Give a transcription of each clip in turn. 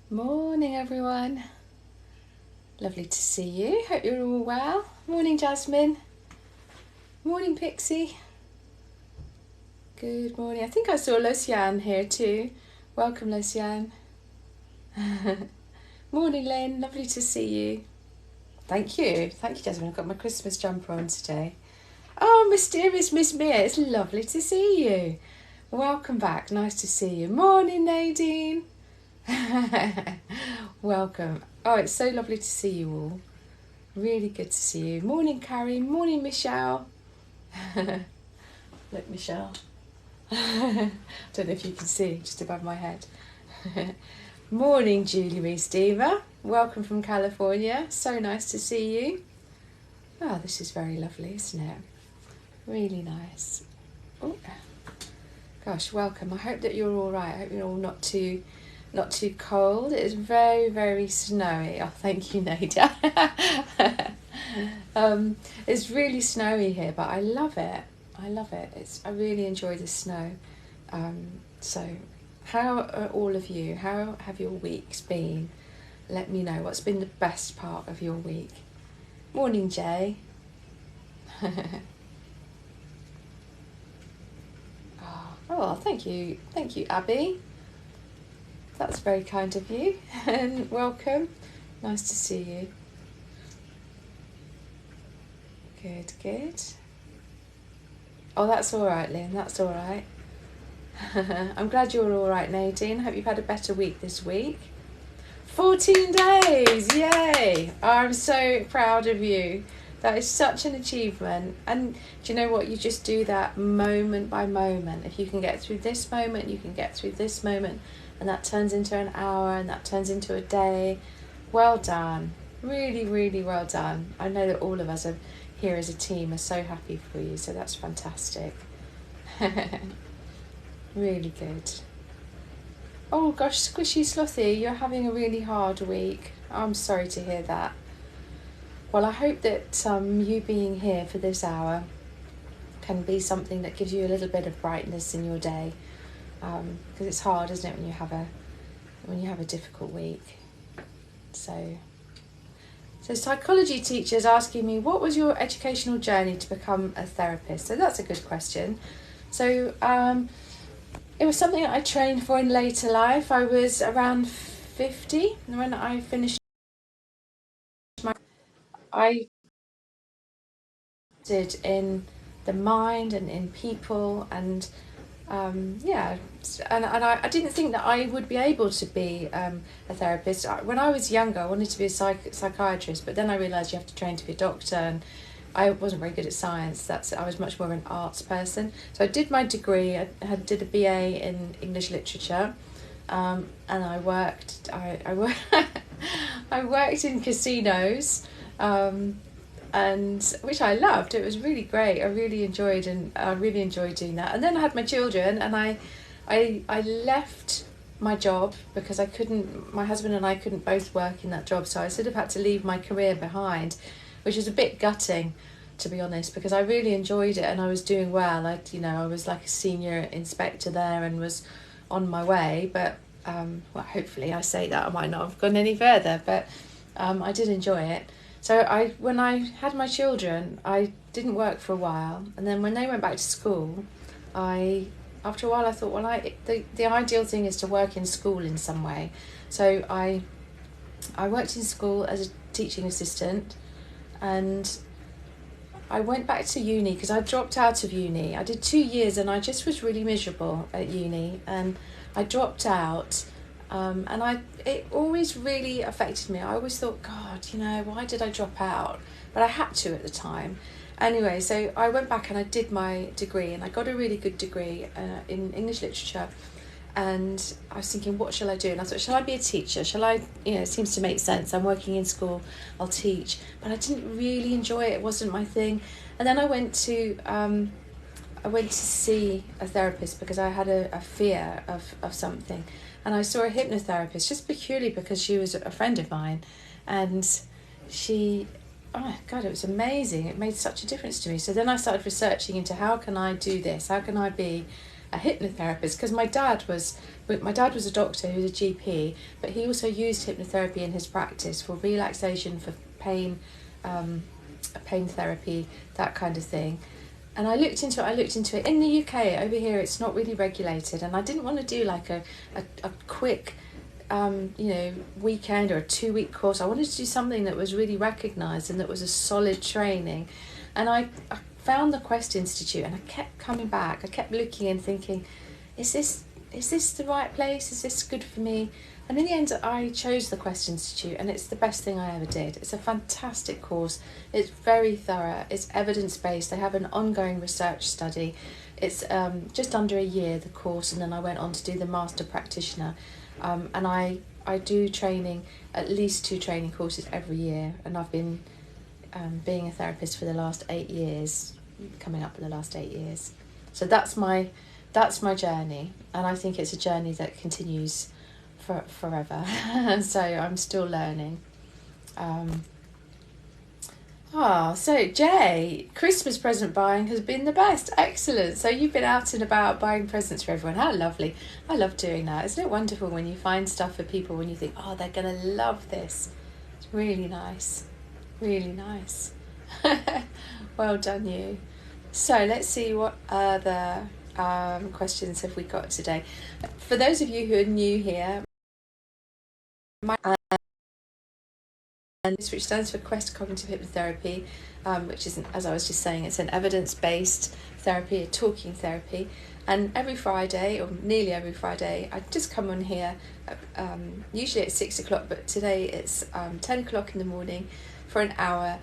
Morning, everyone. Lovely to see you. Hope you're all well. Morning, Jasmine. Morning, Pixie. Good morning. I think I saw Luciane here too. Welcome, Luciane. Morning, Lynn. Lovely to see you. Thank you. Thank you, Jasmine. I've got my Christmas jumper on today. Oh, mysterious Miss Mia. It's lovely to see you. Welcome back. Nice to see you. Morning, Nadine. Welcome. Oh, it's so lovely to see you all. Really good to see you. Morning, Carrie. Morning, Michelle. Look, Michelle. I don't know if you can see, just above my head. Morning, Julie Reese-Diva. Welcome from California. So nice to see you. Oh, this is very lovely, isn't it? Really nice. Oh, gosh, welcome. I hope that you're all right. I hope you're all not too cold. It is very, very snowy. Oh, thank you, Nadia. It's really snowy here, but I love it. I love it. I really enjoy the snow. So how are all of you? How have your weeks been? Let me know. What's been the best part of your week? Morning, Jay. Oh, thank you. Thank you, Abby. That's very kind of you. And welcome. Nice to see you. Good, good. Oh, that's all right, Lynn. That's all right. I'm glad you're all right, Nadine. Hope you've had a better week this week. 14 days. Yay. I'm so proud of you. That is such an achievement. And do you know what? You just do that moment by moment. If you can get through this moment, you can get through this moment. And that turns into an hour, and that turns into a day. Well done. Really, really well done. I know that all of us are here as a team are so happy for you, so that's fantastic. Really good. Oh gosh, Squishy Slothy, you're having a really hard week. I'm sorry to hear that. Well, I hope that you being here for this hour can be something that gives you a little bit of brightness in your day. Because it's hard, isn't it, when you have a difficult week. So psychology teachers asking me, what was your educational journey to become a therapist? So that's a good question. So it was something that I trained for in later life. I was around 50 when I finished I did in the mind and in people and I didn't think that I would be able to be a therapist. When I was younger, I wanted to be a psychiatrist, but then I realised you have to train to be a doctor, and I wasn't very good at science. I was much more of an arts person. So I did my degree. I did a BA in English literature, and I worked. I worked in casinos. And which I loved. It was really great. I really enjoyed doing that. And then I had my children, and I left my job because my husband and I couldn't both work in that job, so I sort of had to leave my career behind, which was a bit gutting, to be honest, because I really enjoyed it and I was doing well. I was like a senior inspector there and was on my way, but well, hopefully I say that I might not have gone any further, but I did enjoy it. So when I had my children, I didn't work for a while, and then when they went back to school, after a while I thought, well, the ideal thing is to work in school in some way. So I worked in school as a teaching assistant, and I went back to uni because I dropped out of uni. I did 2 years and I just was really miserable at uni, and I dropped out. And it always really affected me. I always thought, God, why did I drop out? But I had to at the time. Anyway, so I went back and I did my degree, and I got a really good degree in English literature. And I was thinking, what shall I do? And I thought, shall I be a teacher? It seems to make sense. I'm working in school, I'll teach. But I didn't really enjoy it. It wasn't my thing. And then I went to see a therapist because I had a fear of something. And I saw a hypnotherapist just purely because she was a friend of mine. And oh my God, it was amazing. It made such a difference to me. So then I started researching into how can I do this? How can I be a hypnotherapist, because my dad was a doctor who was a GP, but he also used hypnotherapy in his practice for relaxation, for pain, pain therapy, that kind of thing. And I looked into it. In the UK, over here, it's not really regulated, and I didn't want to do like a quick weekend or a 2-week course. I wanted to do something that was really recognised and that was a solid training. And I found the Quest Institute, and I kept coming back. I kept looking and thinking, is this the right place? Is this good for me? And in the end, I chose the Quest Institute, and it's the best thing I ever did. It's a fantastic course. It's very thorough. It's evidence-based. They have an ongoing research study. It's just under a year, the course, and then I went on to do the Master Practitioner. And I do training, at least 2 training courses every year, and I've been being a therapist for the last 8 years, coming up with the last 8 years. So that's my journey, and I think it's a journey that continues forever. So I'm still learning. So Jay, Christmas present buying has been the best. Excellent. So you've been out and about buying presents for everyone. How lovely. I love doing that. Isn't it wonderful when you find stuff for people when you think, oh, they're going to love this? It's really nice. Really nice. Well done, you. So let's see what other questions have we got today. For those of you who are new here, which stands for Quest Cognitive Hypnotherapy, which is, as I was just saying, it's an evidence-based therapy, a talking therapy. And every Friday, or nearly every Friday, I just come on here, usually at 6 o'clock, but today it's 10 o'clock in the morning for an hour,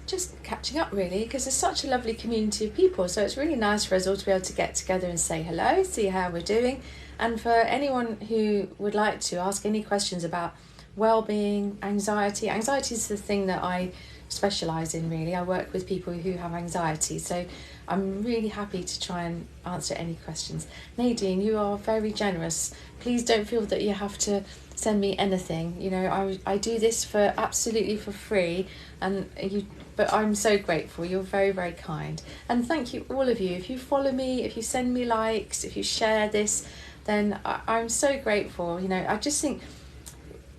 just catching up really, because there's such a lovely community of people. So it's really nice for us all to be able to get together and say hello, see how we're doing. And for anyone who would like to ask any questions about wellbeing, anxiety is the thing that I specialise in really. I work with people who have anxiety, so I'm really happy to try and answer any questions. Nadine, you are very generous. Please don't feel that you have to send me anything. You know, I do this for absolutely for free, but I'm so grateful. You're very, very kind. And thank you, all of you. If you follow me, if you send me likes, if you share this, then I'm so grateful. You know, I just think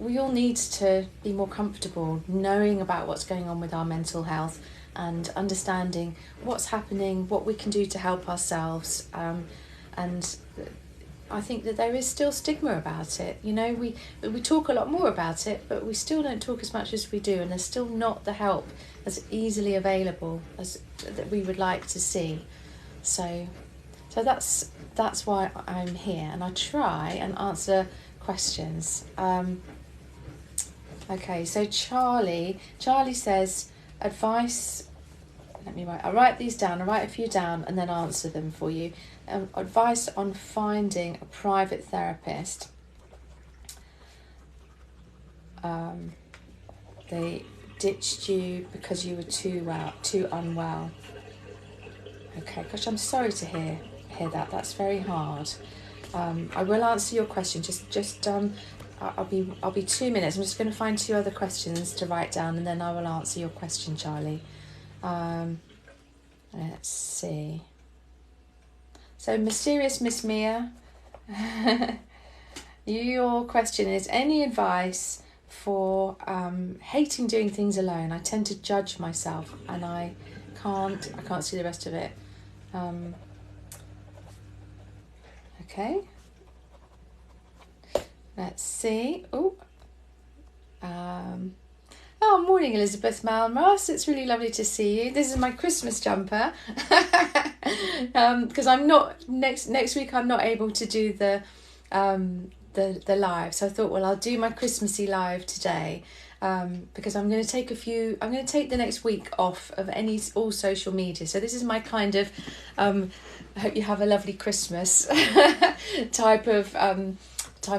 we all need to be more comfortable knowing about what's going on with our mental health and understanding what's happening, what we can do to help ourselves. And I think that there is still stigma about it. You know, we talk a lot more about it, but we still don't talk as much as we do, and there's still not the help as easily available as that we would like to see. So that's why I'm here, and I try and answer questions. Okay, so Charlie says, advice, I'll write these down, I'll write a few down and then answer them for you. Advice on finding a private therapist. They ditched you because you were too unwell. Okay, gosh, I'm sorry to hear that. That's very hard. I will answer your question. I'll be 2 minutes. I'm just going to find 2 other questions to write down, and then I will answer your question, Charlie. Let's see. So, Mysterious Miss Mia, your question is, any advice for hating doing things alone? I tend to judge myself, and I can't see the rest of it. Okay. Let's see. Morning, Elizabeth Malmross. It's really lovely to see you. This is my Christmas jumper. Because I'm not next week. I'm not able to do the live. So I thought, well, I'll do my Christmassy live today. Because I'm going to take the next week off of all social media. So this is my kind of, I hope you have a lovely Christmas type of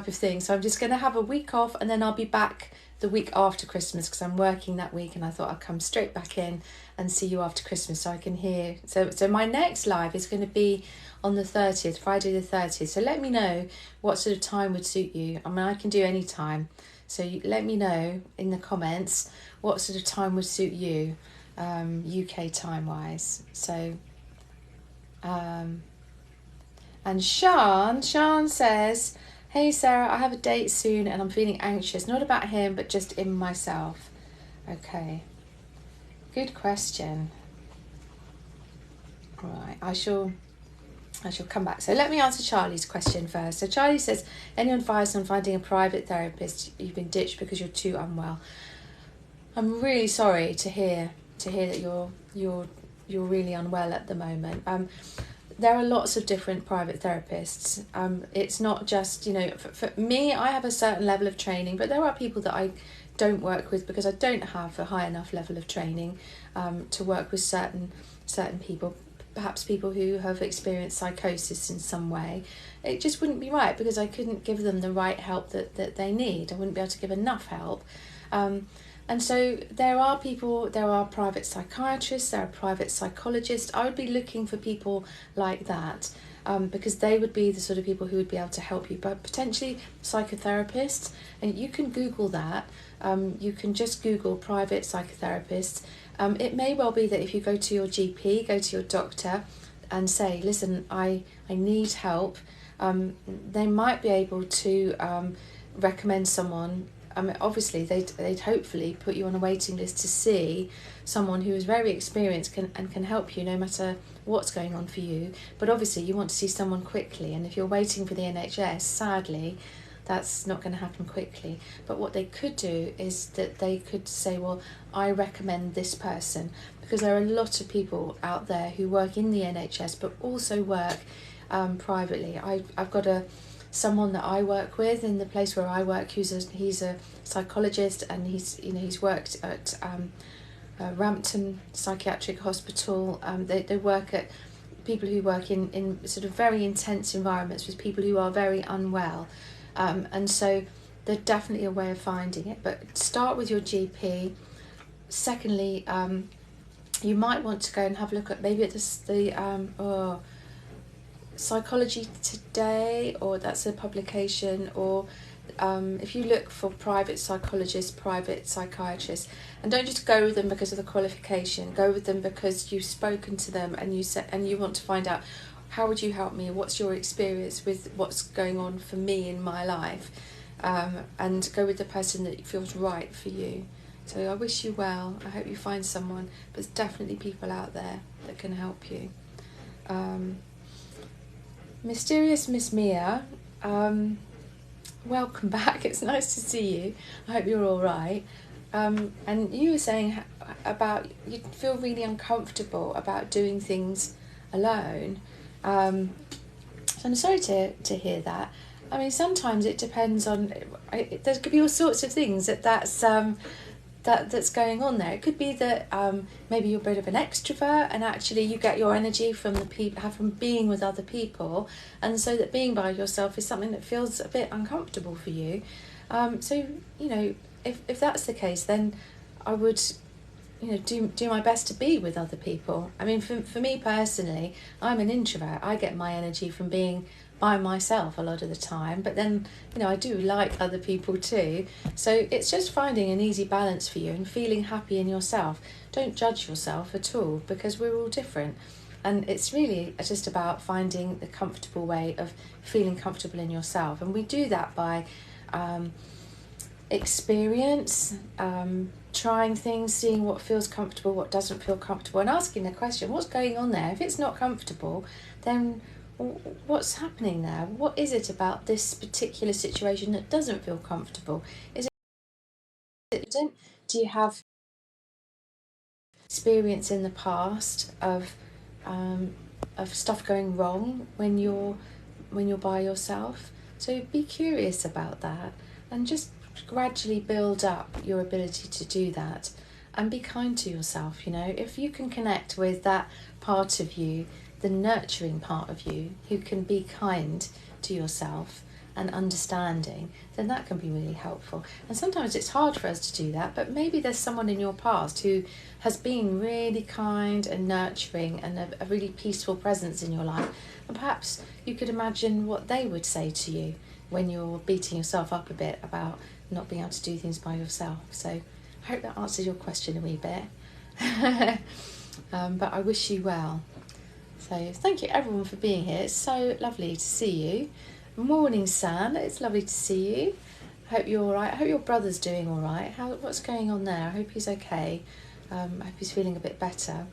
thing. So I'm just going to have a week off, and then I'll be back the week after Christmas because I'm working that week, and I thought I'd come straight back in and see you after Christmas so I can hear. So my next live is going to be on the 30th, Friday the 30th. So let me know what sort of time would suit you. I mean, I can do any time. So let me know in the comments what sort of time would suit you, UK time wise. So, And Sean says, hey Sarah, I have a date soon and I'm feeling anxious, not about him, but just in myself. Okay, good question. Right, I shall come back. So let me answer Charlie's question first. So Charlie says, any advice on finding a private therapist? You've been ditched because you're too unwell. I'm really sorry to hear that you're really unwell at the moment. There are lots of different private therapists. It's not just, for me, I have a certain level of training, but there are people that I don't work with because I don't have a high enough level of training to work with certain people. Perhaps people who have experienced psychosis in some way. It just wouldn't be right because I couldn't give them the right help that they need. I wouldn't be able to give enough help. And so there are private psychiatrists, there are private psychologists. I would be looking for people like that because they would be the sort of people who would be able to help you, but potentially psychotherapists. And you can Google that. You can just Google private psychotherapists. It may well be that if you go to your GP, go to your doctor and say, listen, I need help, they might be able to recommend someone. Obviously, they'd hopefully put you on a waiting list to see someone who is very experienced and can help you no matter what's going on for you. But obviously, you want to see someone quickly. And if you're waiting for the NHS, sadly, that's not going to happen quickly. But what they could do is that they could say, well, I recommend this person, because there are a lot of people out there who work in the NHS but also work privately. I've got someone that I work with in the place where I work he's a psychologist, and he's worked at Rampton Psychiatric Hospital. They work at people who work in sort of very intense environments with people who are very unwell. And so they're definitely a way of finding it, but start with your GP. Secondly, you might want to go and have a look at maybe at the Psychology Today, or that's a publication, or if you look for private psychologists, private psychiatrists, and don't just go with them because of the qualification, go with them because you've spoken to them and you want to find out, how would you help me? What's your experience with what's going on for me in my life? And go with the person that feels right for you. So I wish you well. I hope you find someone. But there's definitely people out there that can help you. Mysterious Miss Mia, welcome back. It's nice to see you. I hope you're all right. And you were saying about you feel really uncomfortable about doing things alone. So I'm sorry to hear that. I mean, sometimes it depends on. There could be all sorts of things that's going on there. It could be that maybe you're a bit of an extrovert, and actually you get your energy from from being with other people, and so that being by yourself is something that feels a bit uncomfortable for you. So if that's the case, then I would do my best to be with other people. I mean, for me personally, I'm an introvert. I get my energy from being by myself a lot of the time, but then I do like other people too. So it's just finding an easy balance for you and feeling happy in yourself. Don't judge yourself at all, because we're all different, and it's really just about finding the comfortable way of feeling comfortable in yourself. And we do that by experience, trying things, seeing what feels comfortable, what doesn't feel comfortable, and asking the question, what's going on there? If it's not comfortable, then what's happening there? What is it about this particular situation that doesn't feel comfortable? Is it, do you have experience in the past of stuff going wrong when you're by yourself? So be curious about that, and just gradually build up your ability to do that, and be kind to yourself. If you can connect with that part of you, the nurturing part of you, who can be kind to yourself and understanding, then that can be really helpful. And sometimes it's hard for us to do that, but maybe there's someone in your past who has been really kind and nurturing and a really peaceful presence in your life, and perhaps you could imagine what they would say to you when you're beating yourself up a bit about not being able to do things by yourself. So I hope that answers your question a wee bit. But I wish you well. So thank you everyone for being here. It's so lovely to see you. Morning, Sam. It's lovely to see you. I hope you're all right. I hope your brother's doing all right. What's going on there? I hope he's okay. I hope he's feeling a bit better.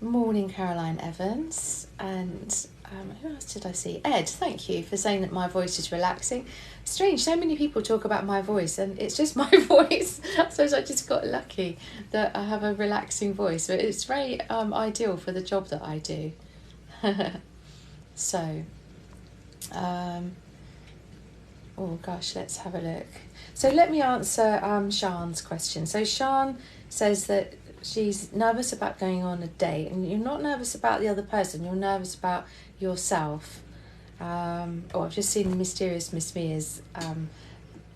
Morning, Caroline Evans. And who else did I see? Ed, thank you for saying that my voice is relaxing. Strange, so many people talk about my voice and it's just my voice. I suppose I just got lucky that I have a relaxing voice, but it's very ideal for the job that I do. So, oh gosh, let's have a look. So let me answer Sian's question. So Sian says that she's nervous about going on a date, and you're not nervous about the other person, you're nervous about yourself. I've just seen Mysterious Miss Mia's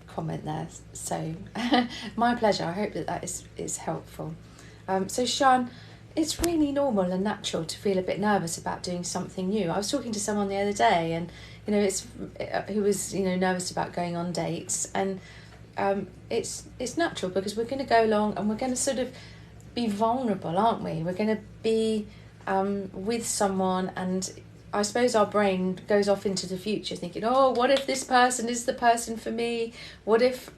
comment there, so my pleasure. I hope that is helpful. So Sian, it's really normal and natural to feel a bit nervous about doing something new. I was talking to someone the other day, and who was nervous about going on dates, and it's natural because we're going to go along and we're going to sort of be vulnerable, aren't we? We're going to be with someone, and I suppose our brain goes off into the future thinking, oh, what if this person is the person for me? What if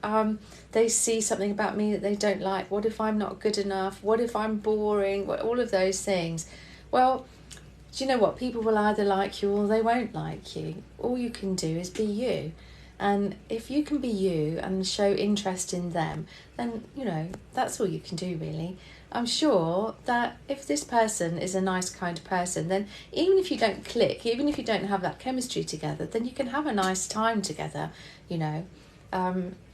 they see something about me that they don't like? What if I'm not good enough? What if I'm boring? All of those things. Well, do you know what? People will either like you or they won't like you. All you can do is be you. And if you can be you and show interest in them, then, that's all you can do, really. I'm sure that if this person is a nice, kind person, then even if you don't click, even if you don't have that chemistry together, then you can have a nice time together,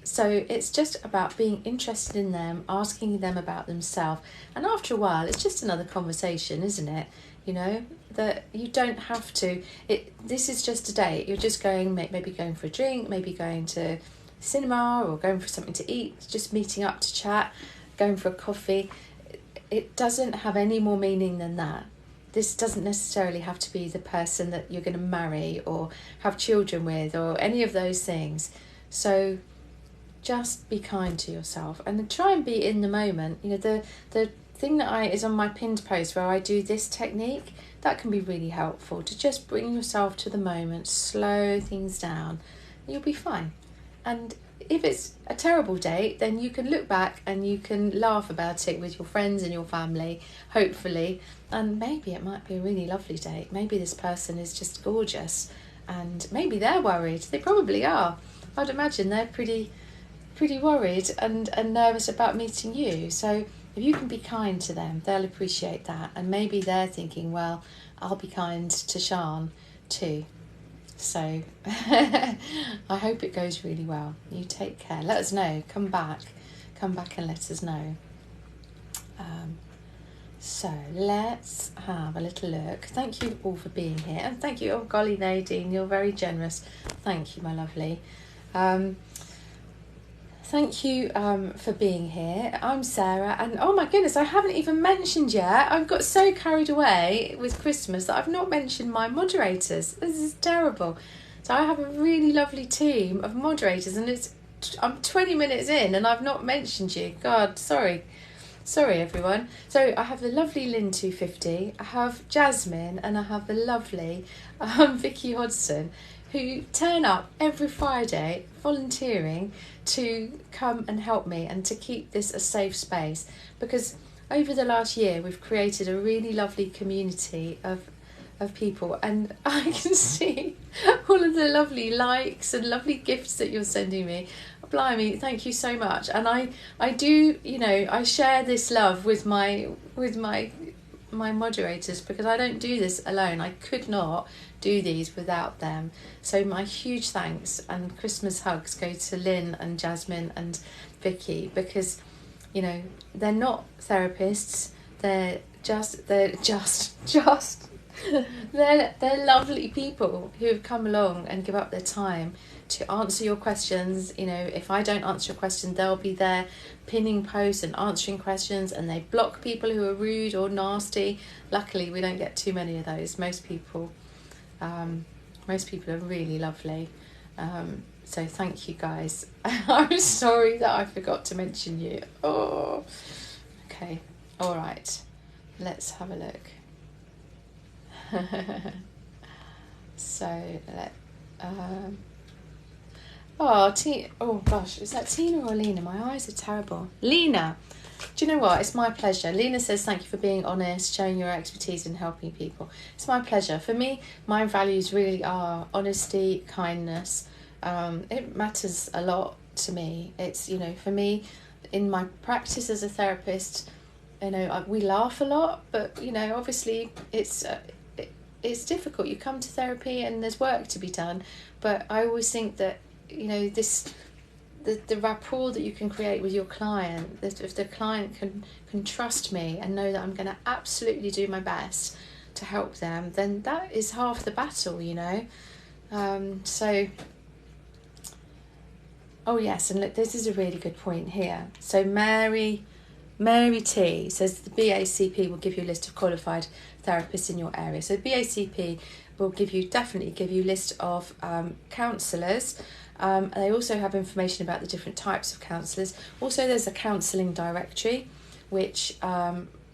So it's just about being interested in them, asking them about themselves. And after a while, it's just another conversation, isn't it? That you don't have to. This is just a date. You're just maybe going for a drink, maybe going to cinema or going for something to eat, just meeting up to chat, going for a coffee. It doesn't have any more meaning than that. This doesn't necessarily have to be the person that you're going to marry or have children with or any of those things. So just be kind to yourself and try and be in the moment. The thing that is on my pinned post where I do this technique, that can be really helpful to just bring yourself to the moment, slow things down, and you'll be fine. And if it's a terrible date, then you can look back and you can laugh about it with your friends and your family, hopefully, and maybe it might be a really lovely date. Maybe this person is just gorgeous and maybe they're worried. They probably are. I'd imagine they're pretty worried and nervous about meeting you. So if you can be kind to them, they'll appreciate that. And maybe they're thinking, well, I'll be kind to Sian too. So I hope it goes really well. You take care. Let us know. Come back and let us know. So let's have a little look. Thank you all for being here. And thank you. Oh, golly, Nadine, you're very generous. Thank you, my lovely. Thank you for being here. I'm Sarah, and oh my goodness, I haven't even mentioned yet. I've got so carried away with Christmas that I've not mentioned my moderators. This is terrible. So I have a really lovely team of moderators, and I'm 20 minutes in and I've not mentioned you. God, sorry everyone. So I have the lovely Lynn 250, I have Jasmine, and I have the lovely Vicky Hodgson, who turn up every Friday volunteering to come and help me and to keep this a safe space, because over the last year we've created a really lovely community of people, and I can see all of the lovely likes and lovely gifts that you're sending me. Blimey, thank you so much. And I do, I share this love with my moderators, because I don't do this alone. I could not do these without them. So my huge thanks and Christmas hugs go to Lynn and Jasmine and Vicky, because they're not therapists, they're just they're lovely people who have come along and give up their time to answer your questions. If I don't answer a question, they'll be there pinning posts and answering questions, and they block people who are rude or nasty. Luckily, we don't get too many of those. Most people are really lovely. So thank you guys. I'm sorry that I forgot to mention you. Oh, okay. All right. let's have a look. So oh gosh, is that Tina or Lena? My eyes are terrible. Lena, do you know what? It's my pleasure. Lena says, thank you for being honest, showing your expertise and helping people. It's my pleasure. For me, my values really are honesty, kindness. It matters a lot to me. It's, for me, in my practice as a therapist, we laugh a lot, but, obviously it's difficult. You come to therapy and there's work to be done, but I always think that, the rapport that you can create with your client, that if the client can trust me and know that I'm going to absolutely do my best to help them, then that is half the battle, oh yes, and look, this is a really good point here. So Mary T says the BACP will give you a list of qualified therapists in your area. So BACP will definitely give you a list of counsellors. They also have information about the different types of counsellors. Also, there's a counselling directory, which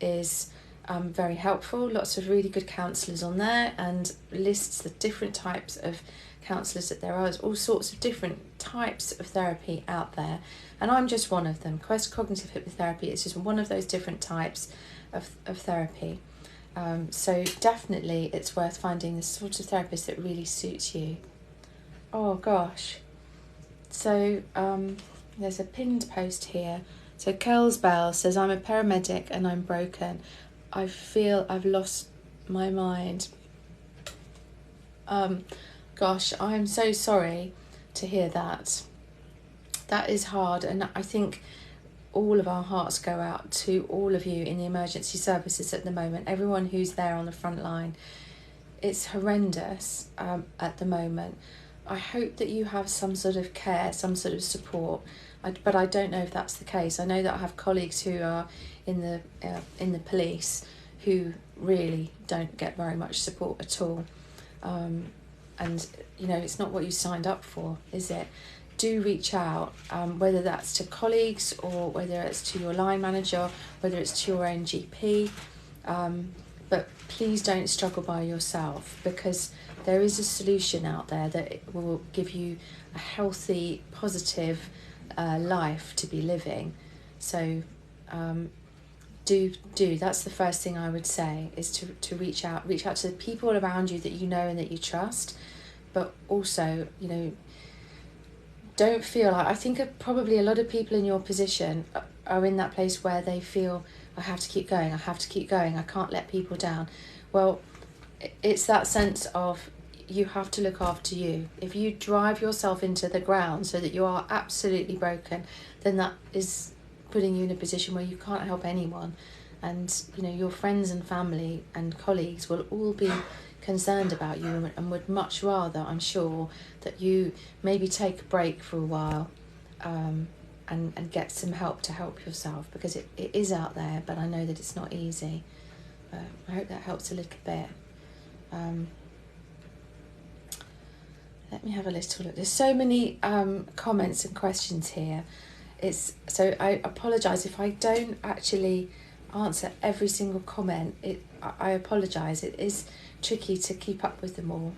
is very helpful. Lots of really good counsellors on there, and lists the different types of counsellors that there are. There's all sorts of different types of therapy out there, and I'm just one of them. Quest Cognitive Hypnotherapy is just one of those different types of therapy. So definitely it's worth finding the sort of therapist that really suits you. Oh gosh. So there's a pinned post here. So Kel's Bell says, I'm a paramedic and I'm broken. I feel I've lost my mind. Gosh, I'm so sorry to hear that. That is hard, and I think all of our hearts go out to all of you in the emergency services at the moment, everyone who's there on the front line. It's horrendous at the moment. I hope that you have some sort of care, some sort of support, but I don't know if that's the case. I know that I have colleagues who are in the police who really don't get very much support at all. And it's not what you signed up for, is it? Do reach out, whether that's to colleagues or whether it's to your line manager, whether it's to your own GP. But please don't struggle by yourself, because there is a solution out there that will give you a healthy, positive life to be living. So that's the first thing I would say, is to reach out to the people around you that you know and that you trust. But also, don't feel like, I think probably a lot of people in your position are in that place where they feel, I have to keep going, I can't let people down. Well, it's that sense of, you have to look after you. If you drive yourself into the ground so that you are absolutely broken, then that is putting you in a position where you can't help anyone. And your friends and family and colleagues will all be concerned about you and would much rather, I'm sure, that you maybe take a break for a while and get some help to help yourself, because it is out there, but I know that it's not easy. I hope that helps a little bit. Let me have a little look. There's so many comments and questions here. So I apologise if I don't actually answer every single comment. I apologise. It is tricky to keep up with them all.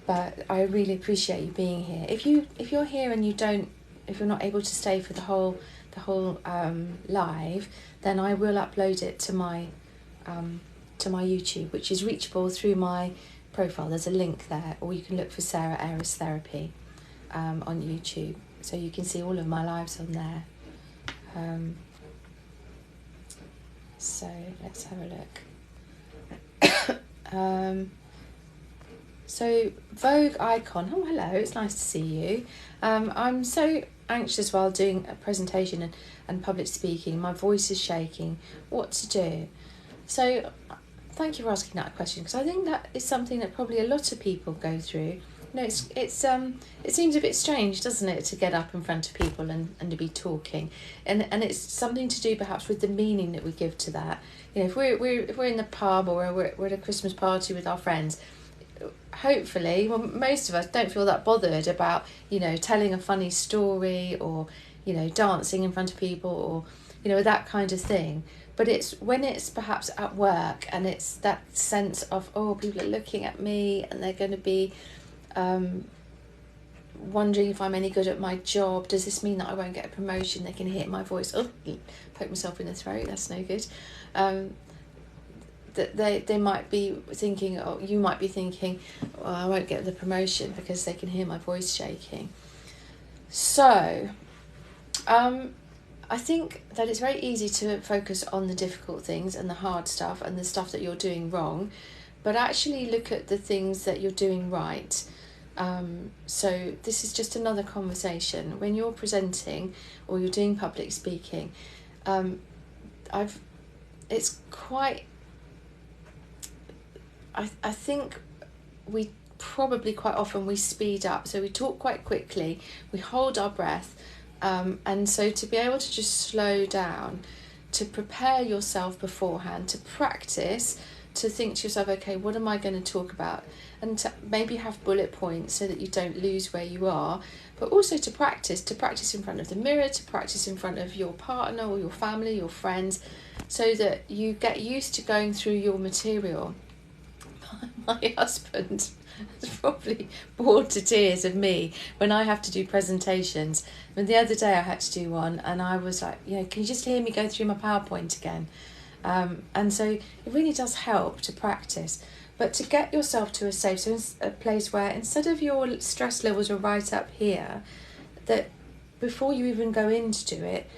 But I really appreciate you being here. If you're here and if you're not able to stay for the whole live, then I will upload it to my YouTube, which is reachable through my profile. There's a link there, or you can look for Sarah Fri Therapy on YouTube, so you can see all of my lives on there. So let's have a look. So Vogue Icon, oh hello, it's nice to see you. I'm so anxious while doing a presentation and public speaking. My voice is shaking. What to do? So thank you for asking that question, because I think that is something that probably a lot of people go through. It seems a bit strange, doesn't it, to get up in front of people and to be talking, and it's something to do perhaps with the meaning that we give to that. If we're in the pub, or we're at a Christmas party with our friends, hopefully, well, most of us don't feel that bothered about telling a funny story, or dancing in front of people, or that kind of thing. But it's when it's perhaps at work and it's that sense of, oh, people are looking at me and they're going to be wondering if I'm any good at my job. Does this mean that I won't get a promotion? They can hear my voice. Oh, poke myself in the throat. That's no good. That they might be thinking, or you might be thinking, well, I won't get the promotion because they can hear my voice shaking. So, I think that it's very easy to focus on the difficult things and the hard stuff and the stuff that you're doing wrong, but actually look at the things that you're doing right. So this is just another conversation. When you're presenting or you're doing public speaking, it's quite, I think we probably quite often we speed up. So we talk quite quickly, we hold our breath, and so to be able to just slow down, to prepare yourself beforehand, to practice, to think to yourself, okay, what am I going to talk about? And to maybe have bullet points so that you don't lose where you are, but also to practice in front of the mirror, to practice in front of your partner or your family, your friends, so that you get used to going through your material. My husband is probably bored to tears of me when I have to do presentations. And the other day I had to do one and I was like, can you just hear me go through my PowerPoint again? And so it really does help to practice. But to get yourself to a place where instead of your stress levels are right up here, that before you even go in to do it,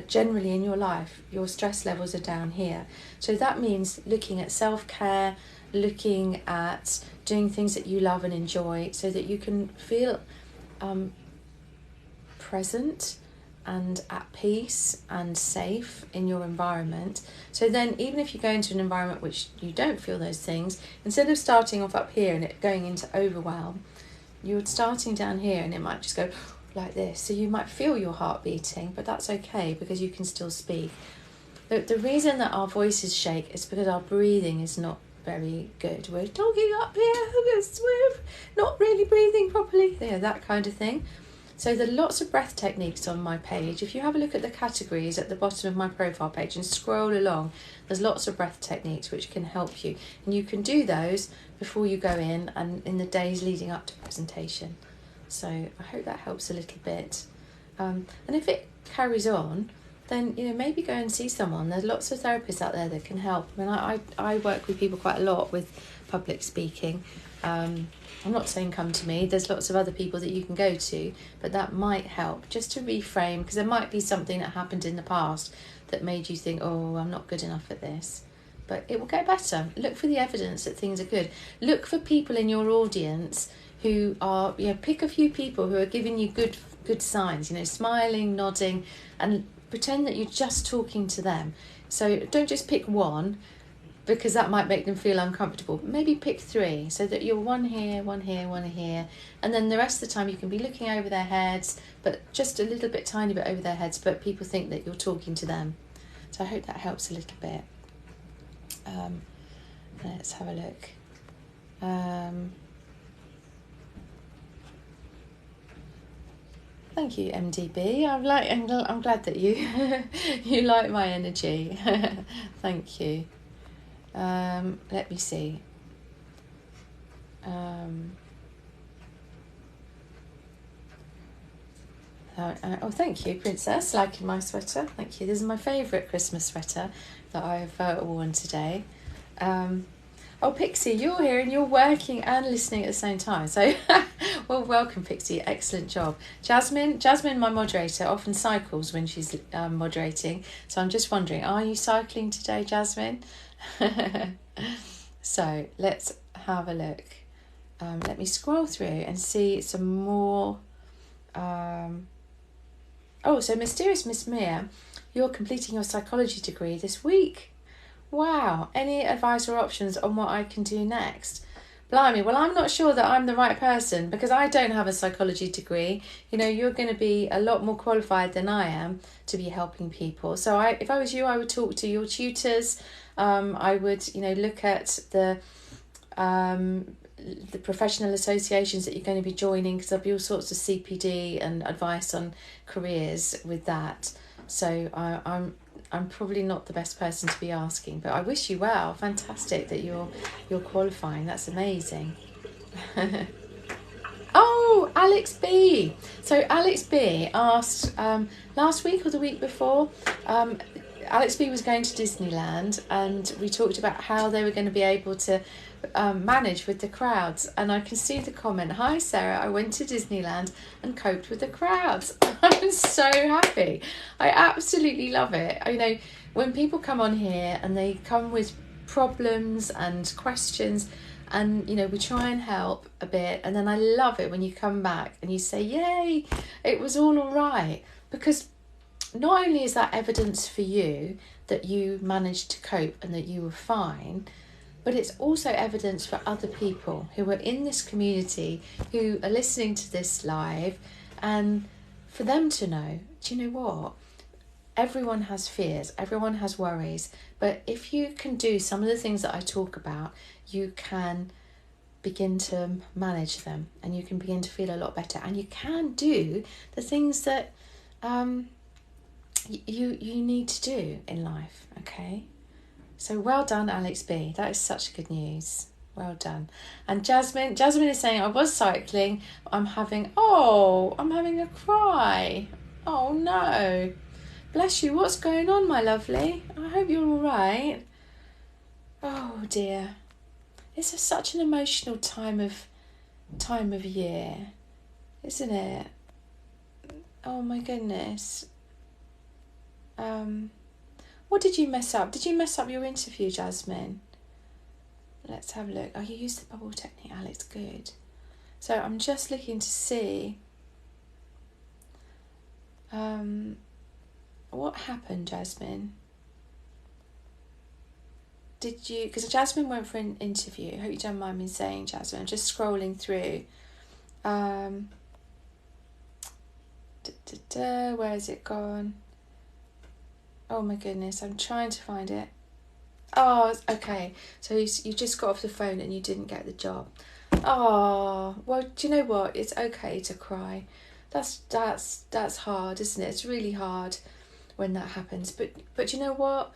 generally in your life, your stress levels are down here. So that means looking at self-care, looking at doing things that you love and enjoy so that you can feel present and at peace and safe in your environment. So then even if you go into an environment which you don't feel those things, instead of starting off up here and it going into overwhelm, you're starting down here and it might just go like this. So you might feel your heart beating, but that's okay because you can still speak. The reason that our voices shake is because our breathing is not very good. We're talking up here, we're not really breathing properly. Yeah, that kind of thing. So there are lots of breath techniques on my page. If you have a look at the categories at the bottom of my profile page and scroll along, there's lots of breath techniques which can help you. And you can do those before you go in and in the days leading up to presentation. So I hope that helps a little bit. And if it carries on, then maybe go and see someone. There's lots of therapists out there that can help. I mean, I work with people quite a lot with public speaking. I'm not saying come to me, there's lots of other people that you can go to, but that might help just to reframe, because there might be something that happened in the past that made you think, oh, I'm not good enough at this. But it will get better. Look for the evidence that things are good. Look for people in your audience who are, pick a few people who are giving you good signs, smiling, nodding, and pretend that you're just talking to them. So don't just pick one, because that might make them feel uncomfortable. Maybe pick three, so that you're one here, one here, one here, and then the rest of the time you can be looking over their heads, but just a little bit, tiny bit over their heads, but people think that you're talking to them. So I hope that helps a little bit. Let's have a look. Thank you, MDB. I'm glad that you you like my energy. Thank you. Let me see. Thank you, Princess, liking my sweater. Thank you. This is my favourite Christmas sweater that I've worn today. Pixie, you're here and you're working and listening at the same time. So, well, welcome, Pixie. Excellent job. Jasmine, my moderator, often cycles when she's moderating. So I'm just wondering, are you cycling today, Jasmine? So let's have a look. Let me scroll through and see some more. So Mysterious Miss Mia, you're completing your psychology degree this week. Wow. Any advice or options on what I can do next? Blimey, well, I'm not sure that I'm the right person because I don't have a psychology degree. You're going to be a lot more qualified than I am to be helping people. So if I was you, I would talk to your tutors. I would, look at the professional associations that you're going to be joining, because there'll be all sorts of CPD and advice on careers with that. So I'm probably not the best person to be asking, but I wish you well. Fantastic that you're qualifying. That's amazing. Oh, Alex B. So Alex B asked last week or the week before. Alex B was going to Disneyland, and we talked about how they were going to be able to manage with the crowds. And I can see the comment, "Hi Sarah, I went to Disneyland and coped with the crowds." I'm so happy. I absolutely love it. You know, when people come on here and they come with problems and questions, and you know, we try and help a bit, and then I love it when you come back and you say, "Yay, it was all right," because not only is that evidence for you that you managed to cope and that you were fine, but it's also evidence for other people who are in this community, who are listening to this live, and for them to know, do you know what? Everyone has fears, everyone has worries, but if you can do some of the things that I talk about, you can begin to manage them, and you can begin to feel a lot better, and you can do the things that you need to do in life. Okay, so well done, Alex B. That is such good news. Well done. And Jasmine is saying, I was cycling, I'm having a cry. Oh no, bless you. What's going on, my lovely? I hope you're all right. Oh dear, this is such an emotional time of year, isn't it? Oh my goodness. What did you mess up? Did you mess up your interview, Jasmine? Let's have a look. Oh, you used the bubble technique, Alex. Good. So I'm just looking to see what happened, Jasmine. Did you... Because Jasmine went for an interview. I hope you don't mind me saying, Jasmine. I'm just scrolling through. Where has it gone? Oh my goodness, I'm trying to find it. Oh, okay. So you just got off the phone and you didn't get the job. Oh, well, do you know what? It's okay to cry. That's hard, isn't it? It's really hard when that happens. But you know what?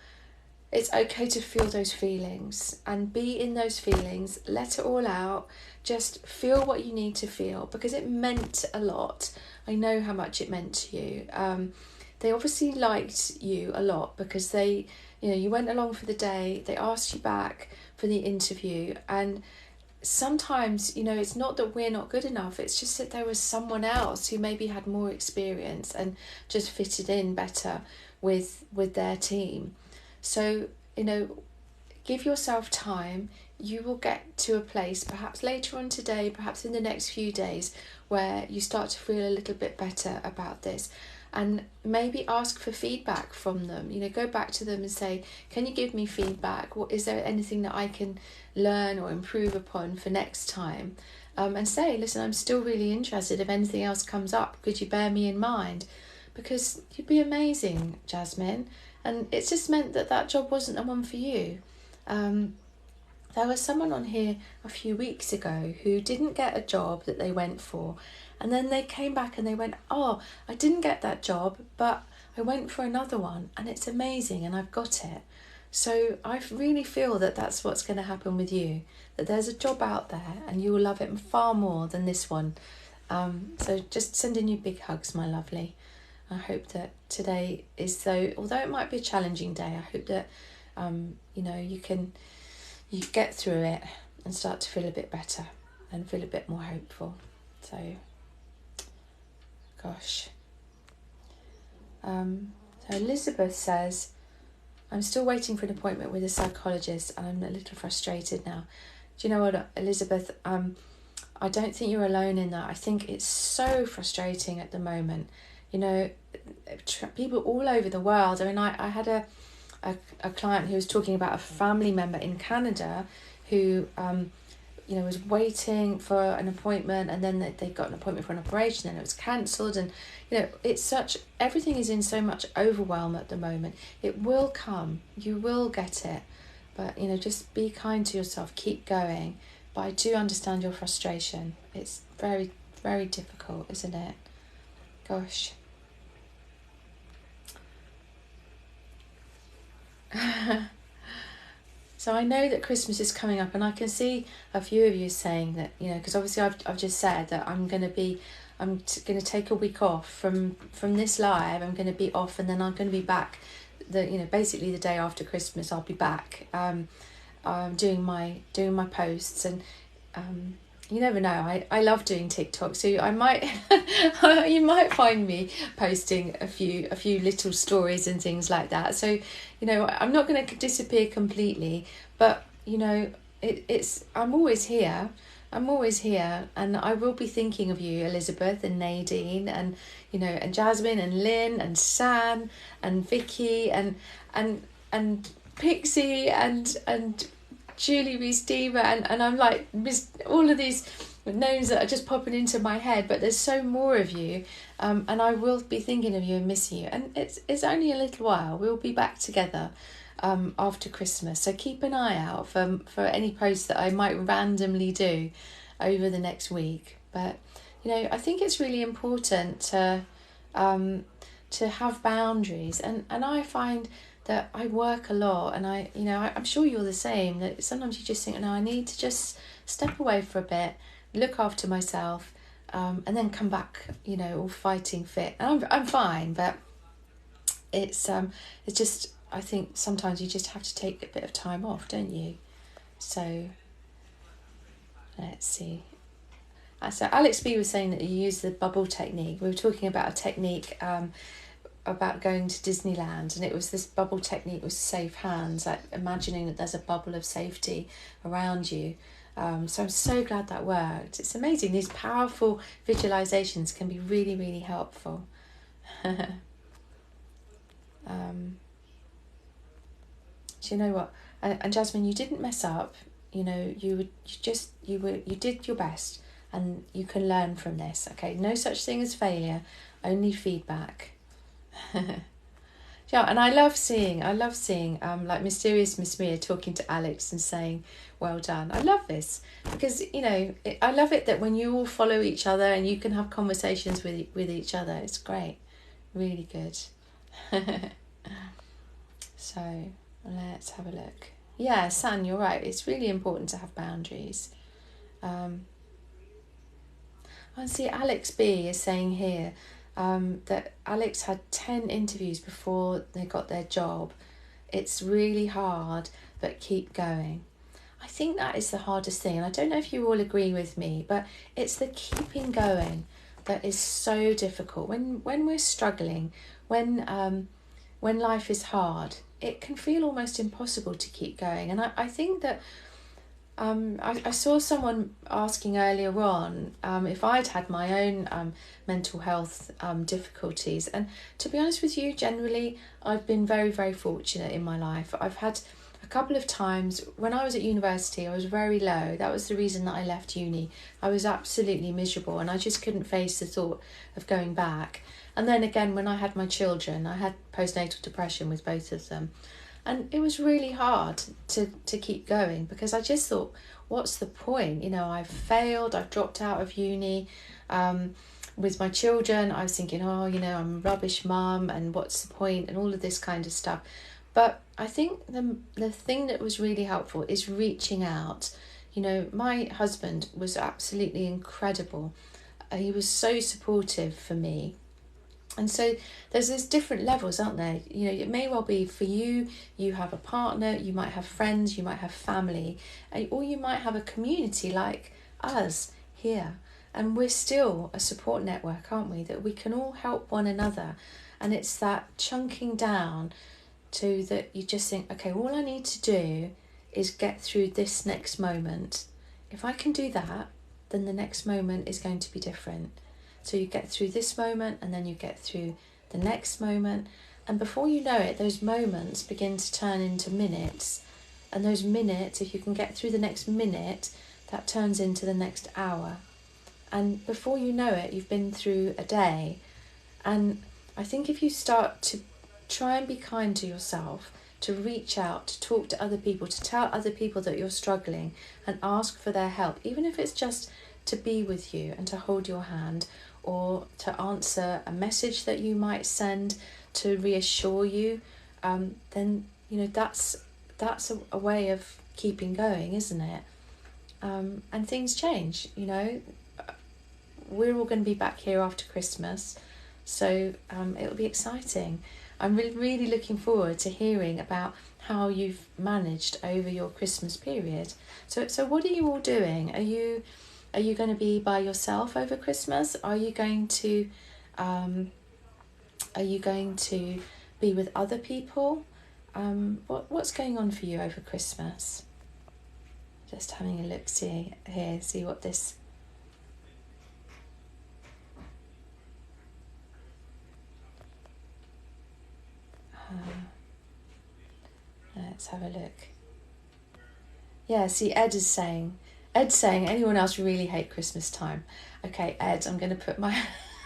It's okay to feel those feelings and be in those feelings. Let it all out. Just feel what you need to feel, because it meant a lot. I know how much it meant to you. They obviously liked you a lot because you went along for the day, they asked you back for the interview, and sometimes, it's not that we're not good enough, it's just that there was someone else who maybe had more experience and just fitted in better with their team. So, give yourself time. You will get to a place, perhaps later on today, perhaps in the next few days, where you start to feel a little bit better about this. And maybe ask for feedback from them. Go back to them and say, can you give me feedback? Is there anything that I can learn or improve upon for next time? And say, listen, I'm still really interested. If anything else comes up, could you bear me in mind? Because you'd be amazing, Jasmine. And it's just meant that job wasn't the one for you. There was someone on here a few weeks ago who didn't get a job that they went for. And then they came back and they went, oh, I didn't get that job, but I went for another one and it's amazing and I've got it. So I really feel that that's what's going to happen with you, that there's a job out there and you will love it far more than this one. So just sending you big hugs, my lovely. I hope that today is, although it might be a challenging day, I hope that, you get through it and start to feel a bit better and feel a bit more hopeful. So... Gosh. So Elizabeth says, I'm still waiting for an appointment with a psychologist and I'm a little frustrated now. Do you know what, Elizabeth? I don't think you're alone in that. I think it's so frustrating at the moment. People all over the world. I mean, I had a client who was talking about a family member in Canada who... was waiting for an appointment, and then they got an appointment for an operation and it was cancelled, and everything is in so much overwhelm at the moment. It will come, you will get it, but just be kind to yourself, keep going. But I do understand your frustration. It's very, very difficult, isn't it? Gosh. So I know that Christmas is coming up, and I can see a few of you saying that, you know, because obviously I've just said that I'm going to take a week off from this live. I'm going to be off, and then I'm going to be back. Basically the day after Christmas, I'll be back. Doing my posts, and you never know. I love doing TikTok, so I might you might find me posting a few little stories and things like that. So, you know, I'm not going to disappear completely, but you know, I'm always here. I'm always here, and I will be thinking of you, Elizabeth and Nadine, and you know, and Jasmine and Lynn and San and Vicky and Pixie and Julie Reese Diva, and I'm like all of these names that are just popping into my head, but there's so more of you, and I will be thinking of you and missing you, and it's only a little while. We'll be back together after Christmas, so keep an eye out for any posts that I might randomly do over the next week. But you know, I think it's really important to have boundaries, and I find that I work a lot, and I'm sure you're the same, that sometimes you just think, no, I need to just step away for a bit, look after myself, and then come back, you know, all fighting fit. And I'm fine, but it's just, I think sometimes you just have to take a bit of time off, don't you? So let's see. So Alex B was saying that you use the bubble technique. We were talking about a technique about going to Disneyland, and it was this bubble technique with safe hands, like imagining that there's a bubble of safety around you. So I'm so glad that worked. It's amazing. These powerful visualizations can be really, really helpful. Do you know what? And Jasmine, you didn't mess up. You know, you did your best, and you can learn from this. Okay, no such thing as failure, only feedback. Yeah, and I love seeing like Mysterious Miss Mia talking to Alex and saying, well done. I love this because, you know, I love it that when you all follow each other and you can have conversations with each other. It's great. Really good. So let's have a look. Yeah, San, you're right. It's really important to have boundaries. I see Alex B is saying here that Alex had 10 interviews before they got their job. It's really hard, but keep going. I think that is the hardest thing, and I don't know if you all agree with me, but it's the keeping going that is so difficult. When we're struggling, when life is hard, it can feel almost impossible to keep going. And I think that I saw someone asking earlier on if I'd had my own mental health difficulties. And to be honest with you, generally, I've been very, very fortunate in my life. I've had a couple of times when I was at university, I was very low. That was the reason that I left uni. I was absolutely miserable, and I just couldn't face the thought of going back. And then again, when I had my children, I had postnatal depression with both of them. And it was really hard to keep going, because I just thought, what's the point? You know, I've failed, I've dropped out of uni. With my children, I was thinking, oh, you know, I'm a rubbish mum, and what's the point, and all of this kind of stuff. But I think the thing that was really helpful is reaching out. You know, my husband was absolutely incredible. He was so supportive for me. And so there's different levels, aren't there? You know, it may well be for you, you have a partner, you might have friends, you might have family, or you might have a community like us here. And we're still a support network, aren't we? That we can all help one another. And it's that chunking down to that you just think, okay, all I need to do is get through this next moment. If I can do that, then the next moment is going to be different. So you get through this moment, and then you get through the next moment. And before you know it, those moments begin to turn into minutes. And those minutes, if you can get through the next minute, that turns into the next hour. And before you know it, you've been through a day. And I think if you start to try and be kind to yourself, to reach out, to talk to other people, to tell other people that you're struggling and ask for their help, even if it's just to be with you and to hold your hand, or to answer a message that you might send to reassure you, then that's a way of keeping going, isn't it? And things change, we're all going to be back here after Christmas, so it'll be exciting. I'm really looking forward to hearing about how you've managed over your Christmas period. So what are you all doing? Are you going to be by yourself over Christmas? Are you going to be with other people? What's going on for you over Christmas? Just having a look, see what this. Let's have a look. Yeah, see, Ed's saying, anyone else really hate Christmas time? Okay, Ed, I'm going to put my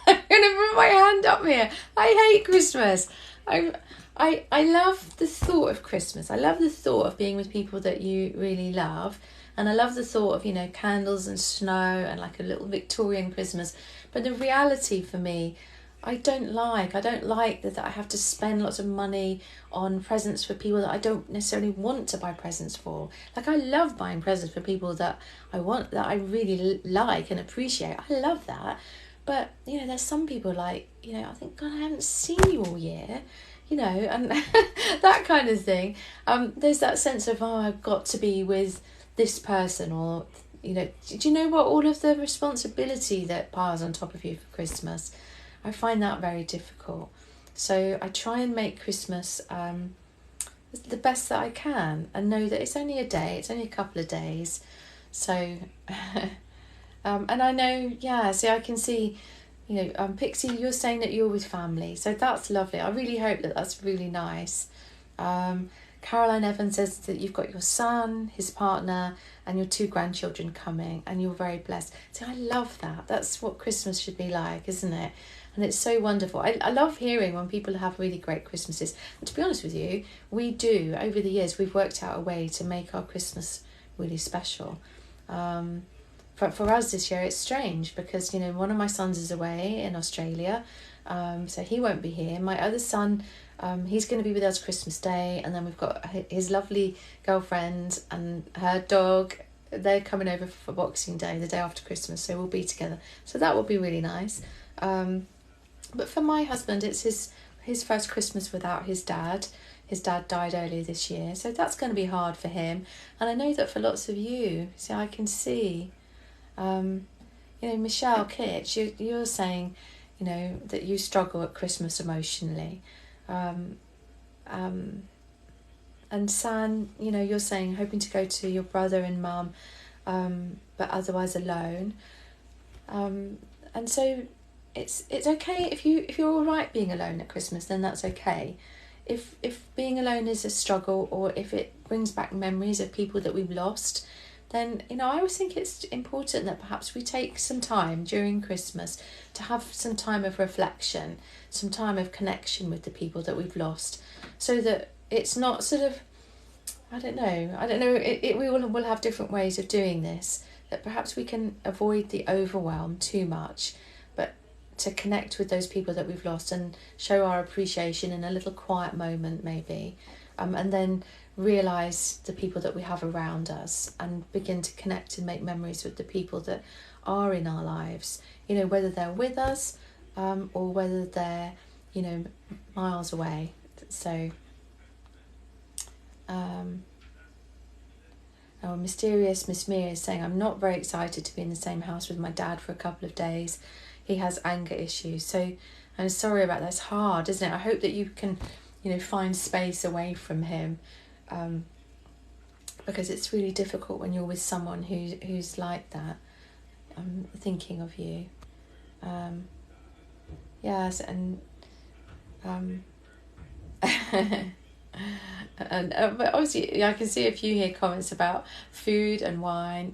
hand up here. I hate Christmas. I love the thought of Christmas. I love the thought of being with people that you really love. And I love the thought of, candles and snow and like a little Victorian Christmas. But the reality for me, I don't like that I have to spend lots of money on presents for people that I don't necessarily want to buy presents for. Like, I love buying presents for people that I want, that I really like and appreciate. I love that. But, there's some people like, I think, God, I haven't seen you all year, and that kind of thing. There's that sense of, I've got to be with this person, or, do you know what, all of the responsibility that piles on top of you for Christmas, I find that very difficult. So I try and make Christmas the best that I can, and know that it's only a day, it's only a couple of days. So, and I know, so I can see, Pixie, you're saying that you're with family, so that's lovely. I really hope that that's really nice. Caroline Evans says that you've got your son, his partner, and your 2 grandchildren coming, and you're very blessed. So I love that. That's what Christmas should be like, isn't it? And it's so wonderful. I love hearing when people have really great Christmases. And to be honest with you, we do. Over the years, we've worked out a way to make our Christmas really special. For us this year, it's strange because, one of my sons is away in Australia, so he won't be here. My other son, he's going to be with us Christmas Day, and then we've got his lovely girlfriend and her dog. They're coming over for Boxing Day, the day after Christmas, so we'll be together. So that will be really nice. But for my husband, it's his first Christmas without his dad. His dad died earlier this year, so that's going to be hard for him. And I know that for lots of you, so I can see, Michelle Kitch, you're saying, that you struggle at Christmas emotionally. And San, you're saying hoping to go to your brother and mum, but otherwise alone. And so it's okay if you're all right being alone at Christmas, then that's okay. If being alone is a struggle, or if it brings back memories of people that we've lost, then I always think it's important that perhaps we take some time during Christmas to have some time of reflection, some time of connection with the people that we've lost, so that it's not sort of, I don't know, we will have different ways of doing this, that perhaps we can avoid the overwhelm too much, but to connect with those people that we've lost and show our appreciation in a little quiet moment maybe, and then realise the people that we have around us and begin to connect and make memories with the people that are in our lives, whether they're with us or whether they're miles away. So Mysterious Miss Mia is saying, I'm not very excited to be in the same house with my dad for a couple of days. He has anger issues. So I'm sorry about that. It's hard, isn't it? I hope that you can, find space away from him, because it's really difficult when you're with someone who's like that. I'm thinking of you. Yes, and and but obviously I can see a few here comments about food and wine.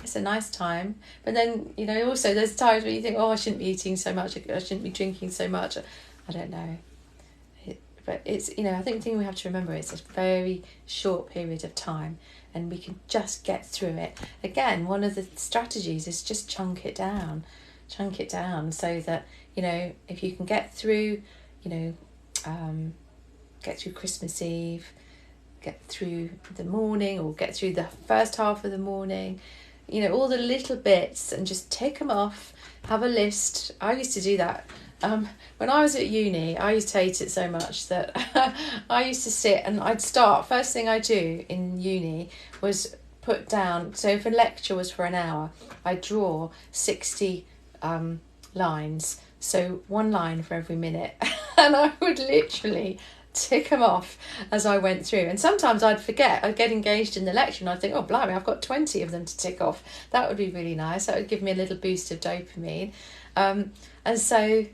It's a nice time, but then also there's times where you think, I shouldn't be eating so much, I shouldn't be drinking so much. I don't know, but it's I think the thing we have to remember is it's a very short period of time, and we can just get through it. Again, one of the strategies is just chunk it down, so that if you can get through get through Christmas Eve, get through the morning or get through the first half of the morning, you know, all the little bits, and just tick them off, have a list. I used to do that. When I was at uni, I used to hate it so much that I used to sit and I'd start, first thing I do in uni was put down, so if a lecture was for an hour, I'd draw 60 lines, so 1 line for every minute, and I would literally tick them off as I went through. And sometimes I'd forget, I'd get engaged in the lecture and I'd think, oh blimey, I've got 20 of them to tick off. That would be really nice. That would give me a little boost of dopamine. And so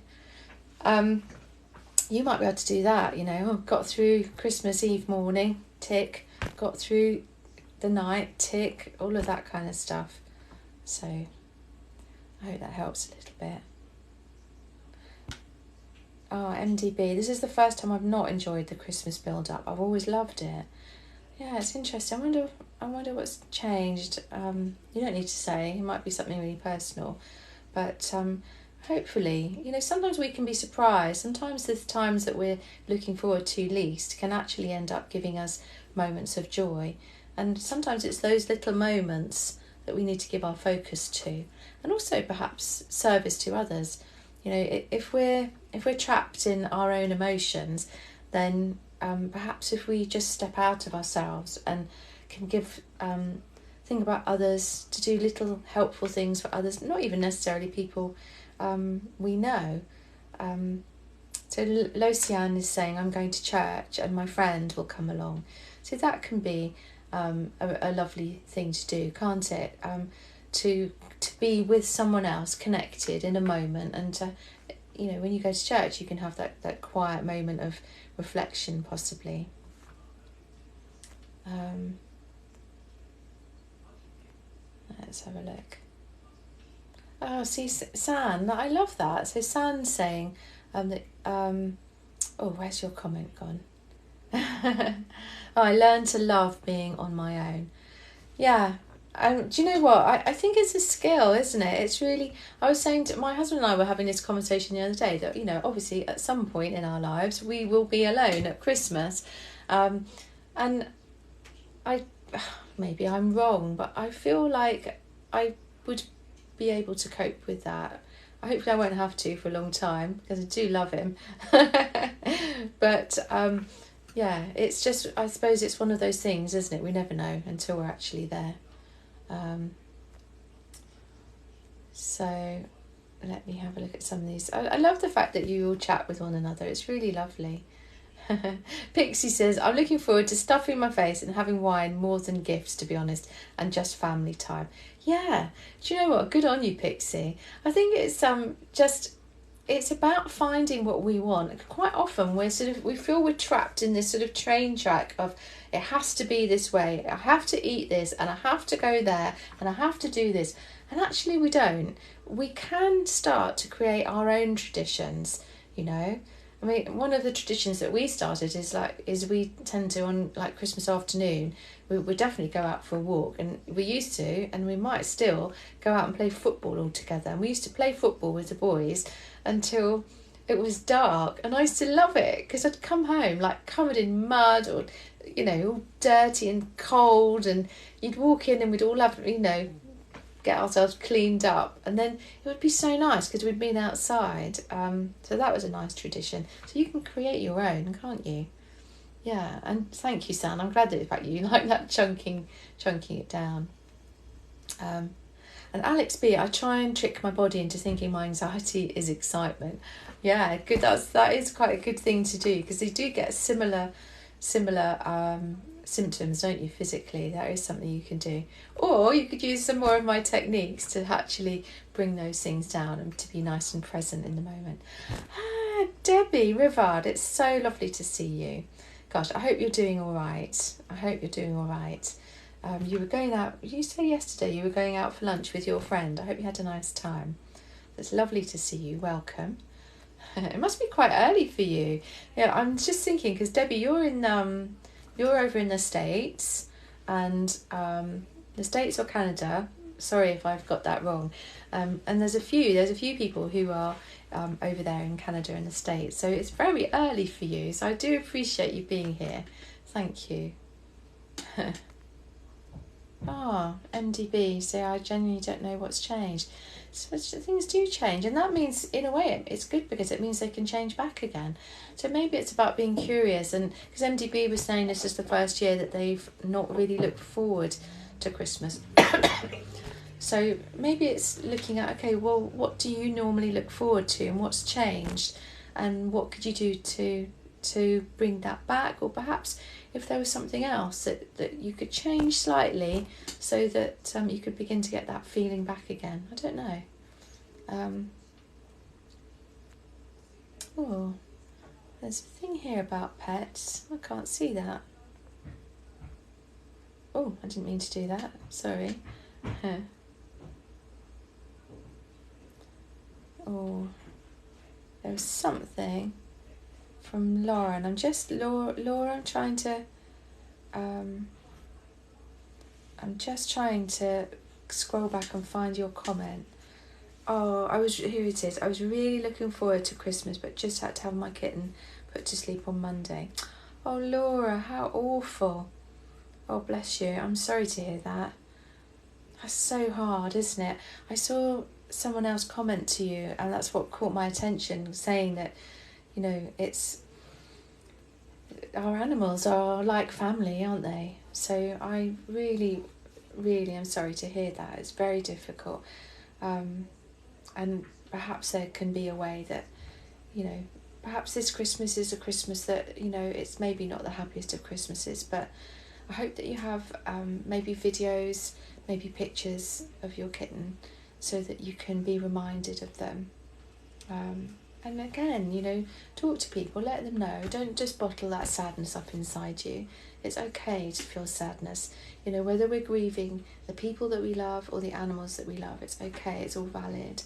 you might be able to do that, you know. Oh, got through Christmas Eve morning, tick. Got through the night, tick. All of that kind of stuff. So I hope that helps a little bit. Oh, MDB, this is the first time I've not enjoyed the Christmas build-up. I've always loved it. Yeah, it's interesting. I wonder what's changed. You don't need to say. It might be something really personal. But hopefully, you know, sometimes we can be surprised. Sometimes the times that we're looking forward to least can actually end up giving us moments of joy. And sometimes it's those little moments that we need to give our focus to. And also perhaps service to others. You know, if we're trapped in our own emotions, then perhaps if we just step out of ourselves and can think about others, to do little helpful things for others, not even necessarily people we know. So Locian is saying, I'm going to church and my friend will come along. So that can be a lovely thing to do, can't it? To be with someone else, connected in a moment, and you know, when you go to church, you can have that quiet moment of reflection, possibly. Let's have a look. Oh, see, San, I love that. So San's saying that. Oh, where's your comment gone? Oh, I learned to love being on my own. Yeah. Do you know what? I think it's a skill, isn't it? It's really, I was saying to my husband and I were having this conversation the other day that, you know, obviously at some point in our lives we will be alone at Christmas. And maybe I'm wrong, but I feel like I would be able to cope with that. Hopefully I won't have to for a long time, because I do love him. But yeah, it's just, I suppose it's one of those things, isn't it? We never know until we're actually there. So let me have a look at some of these. I love the fact that you all chat with one another. It's really lovely. Pixie says, I'm looking forward to stuffing my face and having wine more than gifts, to be honest, and just family time. Yeah, do you know what? Good on you, Pixie. I think it's it's about finding what we want. Quite often we feel we're trapped in this sort of train track of, it has to be this way, I have to eat this, and I have to go there, and I have to do this. And actually we don't. We can start to create our own traditions, you know. I mean, one of the traditions that we started is we tend to, on like Christmas afternoon, we definitely go out for a walk, and we used to, and we might still go out and play football all together. And we used to play football with the boys until it was dark, and I used to love it, because I'd come home like covered in mud, or, you know, all dirty and cold, and you'd walk in and we'd all have, you know, get ourselves cleaned up, and then it would be so nice because we'd been outside. So that was a nice tradition. So you can create your own, can't you? Yeah, and thank you, San. I'm glad that in fact you like that chunking it down. And Alex B, I try and trick my body into thinking my anxiety is excitement. Yeah, good. That is quite a good thing to do, because they do get similar symptoms, don't you, physically? That is something you can do. Or you could use some more of my techniques to actually bring those things down and to be nice and present in the moment. Debbie Rivard, it's so lovely to see you. Gosh, I hope you're doing all right. You were going out, you said yesterday you were going out for lunch with your friend. I hope you had a nice time. It's lovely to see you. Welcome. It must be quite early for you. Yeah, I'm just thinking, because Debbie, you're over in the States, and the States or Canada. Sorry if I've got that wrong. And there's a few people who are over there in Canada and the States. So it's very early for you. So I do appreciate you being here. Thank you. MDB, so I genuinely don't know what's changed. So things do change, and that means, in a way, it's good because it means they can change back again. So maybe it's about being curious, and because MDB was saying this is the first year that they've not really looked forward to Christmas. So maybe it's looking at, okay, well, what do you normally look forward to, and what's changed, and what could you do to bring that back, or perhaps if there was something else that you could change slightly so that you could begin to get that feeling back again. I don't know. Oh, there's a thing here about pets. I can't see that. Oh, I didn't mean to do that. Sorry. Oh, there was something from Laura, and I'm just Laura. I'm just trying to scroll back and find your comment. Oh, here it is. I was really looking forward to Christmas, but just had to have my kitten put to sleep on Monday. Oh, Laura, how awful. Oh, bless you. I'm sorry to hear that. That's so hard, isn't it? I saw someone else comment to you, and that's what caught my attention, saying that, it's our animals are like family, aren't they? So I really, really am sorry to hear that. It's very difficult. And perhaps there can be a way that, perhaps this Christmas is a Christmas that, it's maybe not the happiest of Christmases, but I hope that you have maybe videos, maybe pictures of your kitten so that you can be reminded of them. And again, talk to people, let them know. Don't just bottle that sadness up inside you. It's okay to feel sadness. Whether we're grieving the people that we love or the animals that we love, it's okay, it's all valid.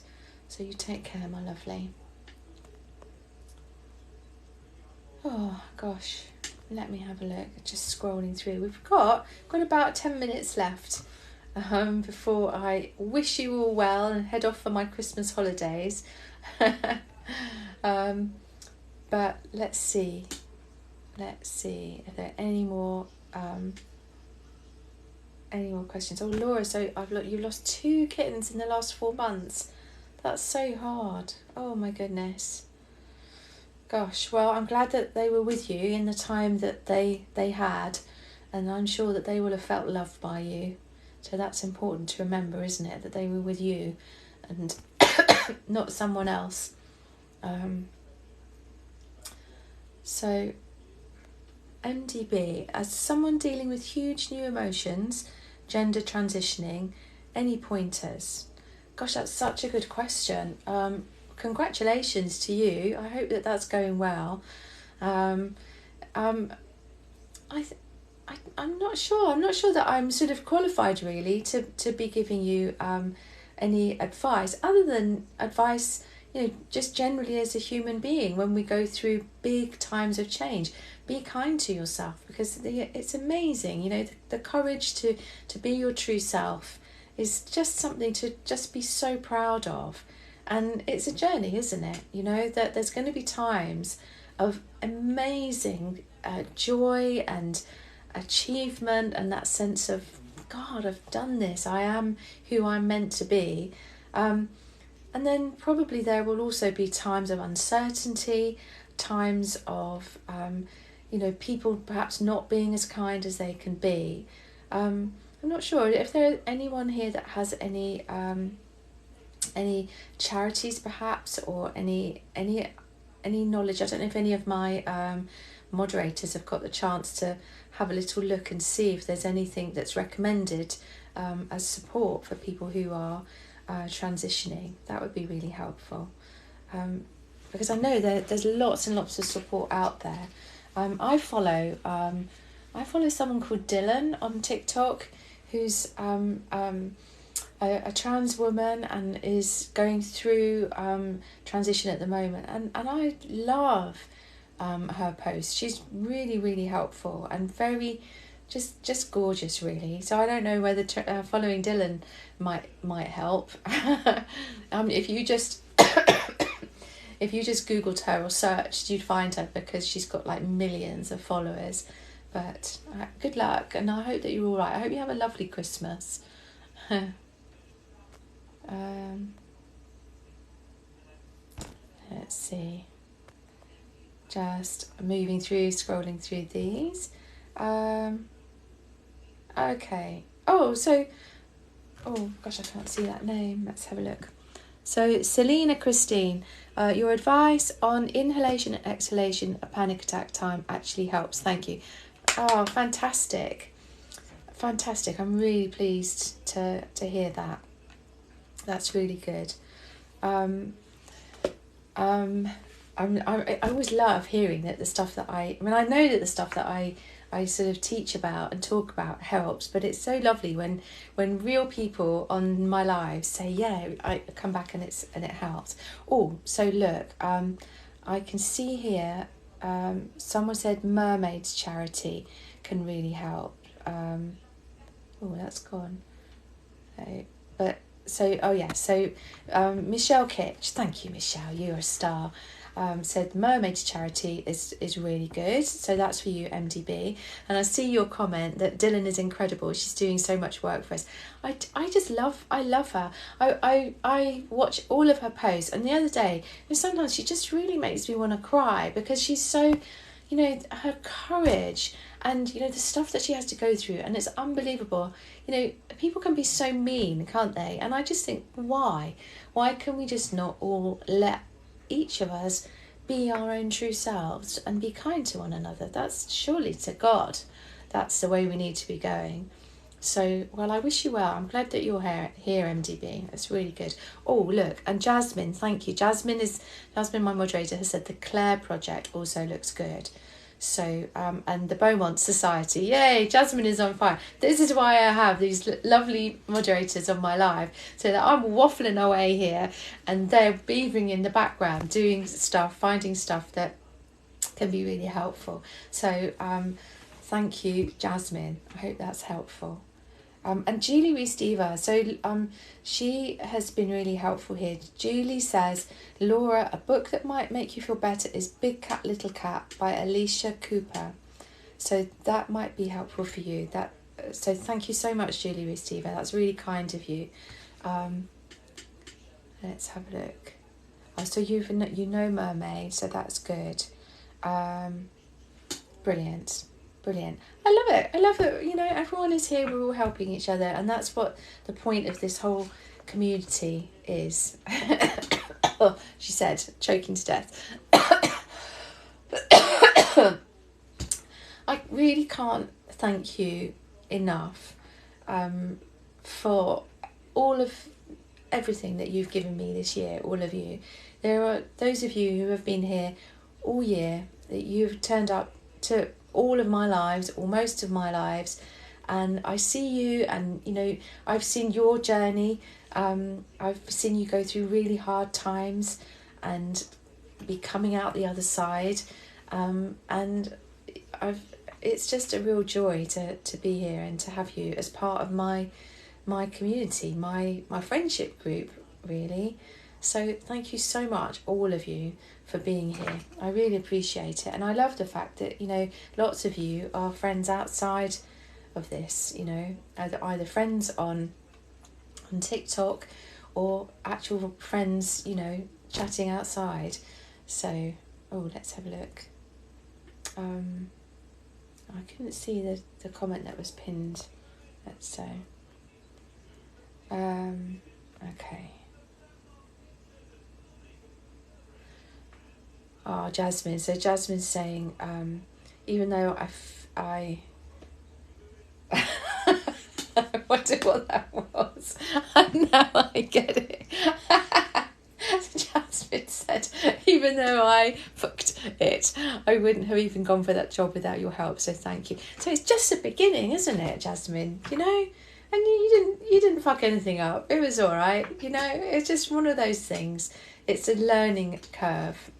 So you take care, my lovely. Oh, gosh. Let me have a look. Just scrolling through. We've got about 10 minutes left before I wish you all well and head off for my Christmas holidays. But let's see if there are any more questions. Oh, Laura, so you've lost 2 kittens in the last 4 months. That's so hard. Oh my goodness. Gosh, well, I'm glad that they were with you in the time that they had, and I'm sure that they will have felt loved by you. So that's important to remember, isn't it? That they were with you and not someone else. So MDB, as someone dealing with huge new emotions, gender transitioning, any pointers? Gosh, that's such a good question. Congratulations to you. I hope that that's going well. I'm not sure. I'm not sure that I'm sort of qualified really to be giving you any advice, other than advice, just generally as a human being when we go through big times of change. Be kind to yourself, because it's amazing. The courage to be your true self is just something to just be so proud of. And it's a journey, isn't it? That there's going to be times of amazing joy and achievement, and that sense of, God, I've done this. I am who I'm meant to be. And then probably there will also be times of uncertainty, times of, people perhaps not being as kind as they can be. I'm not sure if there anyone here that has any charities perhaps, or any knowledge. I don't know if any of my moderators have got the chance to have a little look and see if there's anything that's recommended as support for people who are transitioning. That would be really helpful, because I know there's lots and lots of support out there. I follow someone called Dylan on TikTok, who's a trans woman and is going through transition at the moment, and I love her posts. She's really, really helpful and very just gorgeous, really. So I don't know whether following Dylan might help. If you just Googled her or searched, you'd find her, because she's got like millions of followers. But good luck, and I hope that you're all right. I hope you have a lovely Christmas. Let's see. Just moving through, scrolling through these. Okay. Oh, gosh, I can't see that name. Let's have a look. So, Selena Christine, your advice on inhalation and exhalation at panic attack time actually helps. Thank you. Oh, fantastic. Fantastic. I'm really pleased to hear that. That's really good. I always love hearing that the stuff that I know that the stuff that I sort of teach about and talk about helps, but it's so lovely when real people on my live say, yeah, I come back and it helps. Oh, so look, I can see here, someone said Mermaids Charity can really help. That's gone. Michelle Kitch, thank you, Michelle, you're a star. Said Mermaids Charity is really good, so that's for you, MDB. And I see your comment that Dylan is incredible, she's doing so much work for us. I love her. I watch all of her posts, and the other day, sometimes she just really makes me want to cry, because she's so, her courage and the stuff that she has to go through, and it's unbelievable. People can be so mean, can't they? And I just think, why can we just not all let each of us be our own true selves and be kind to one another? That's surely to God, that's the way we need to be going. So, well, I wish you well. I'm glad that you're here, MDB. It's really good. Oh, look, and Jasmine, thank you. Jasmine, my moderator, has said the Claire Project also looks good. So, and the Beaumont Society, yay, Jasmine is on fire. This is why I have these lovely moderators on my live, so that I'm waffling away here and they're beavering in the background, doing stuff, finding stuff that can be really helpful. So, thank you, Jasmine. I hope that's helpful. And Julie Reese-Diva, so she has been really helpful here. Julie says, Laura, a book that might make you feel better is Big Cat, Little Cat by Alicia Cooper. So that might be helpful for you. So thank you so much, Julie Reese-Diva. That's really kind of you. Let's have a look. Oh, so you know Mermaid, so that's good. Brilliant. I love it. Everyone is here. We're all helping each other, and that's what the point of this whole community is. Oh, she said, choking to death. I really can't thank you enough for all of everything that you've given me this year, all of you. There are those of you who have been here all year, that you've turned up to all of my lives, or most of my lives, and I see you, and I've seen your journey. I've seen you go through really hard times and be coming out the other side, and it's just a real joy to be here and to have you as part of my community, my friendship group, really. So thank you so much, all of you, for being here. I really appreciate it. And I love the fact that, lots of you are friends outside of this, either friends on TikTok or actual friends, chatting outside. So, let's have a look. I couldn't see the comment that was pinned. Let's say. Okay. Oh, Jasmine. So Jasmine's saying, even though I wondered what that was. Now I get it. Jasmine said, even though I fucked it, I wouldn't have even gone for that job without your help. So thank you. So it's just the beginning, isn't it, Jasmine? And you didn't fuck anything up. It was all right. It's just one of those things. It's a learning curve.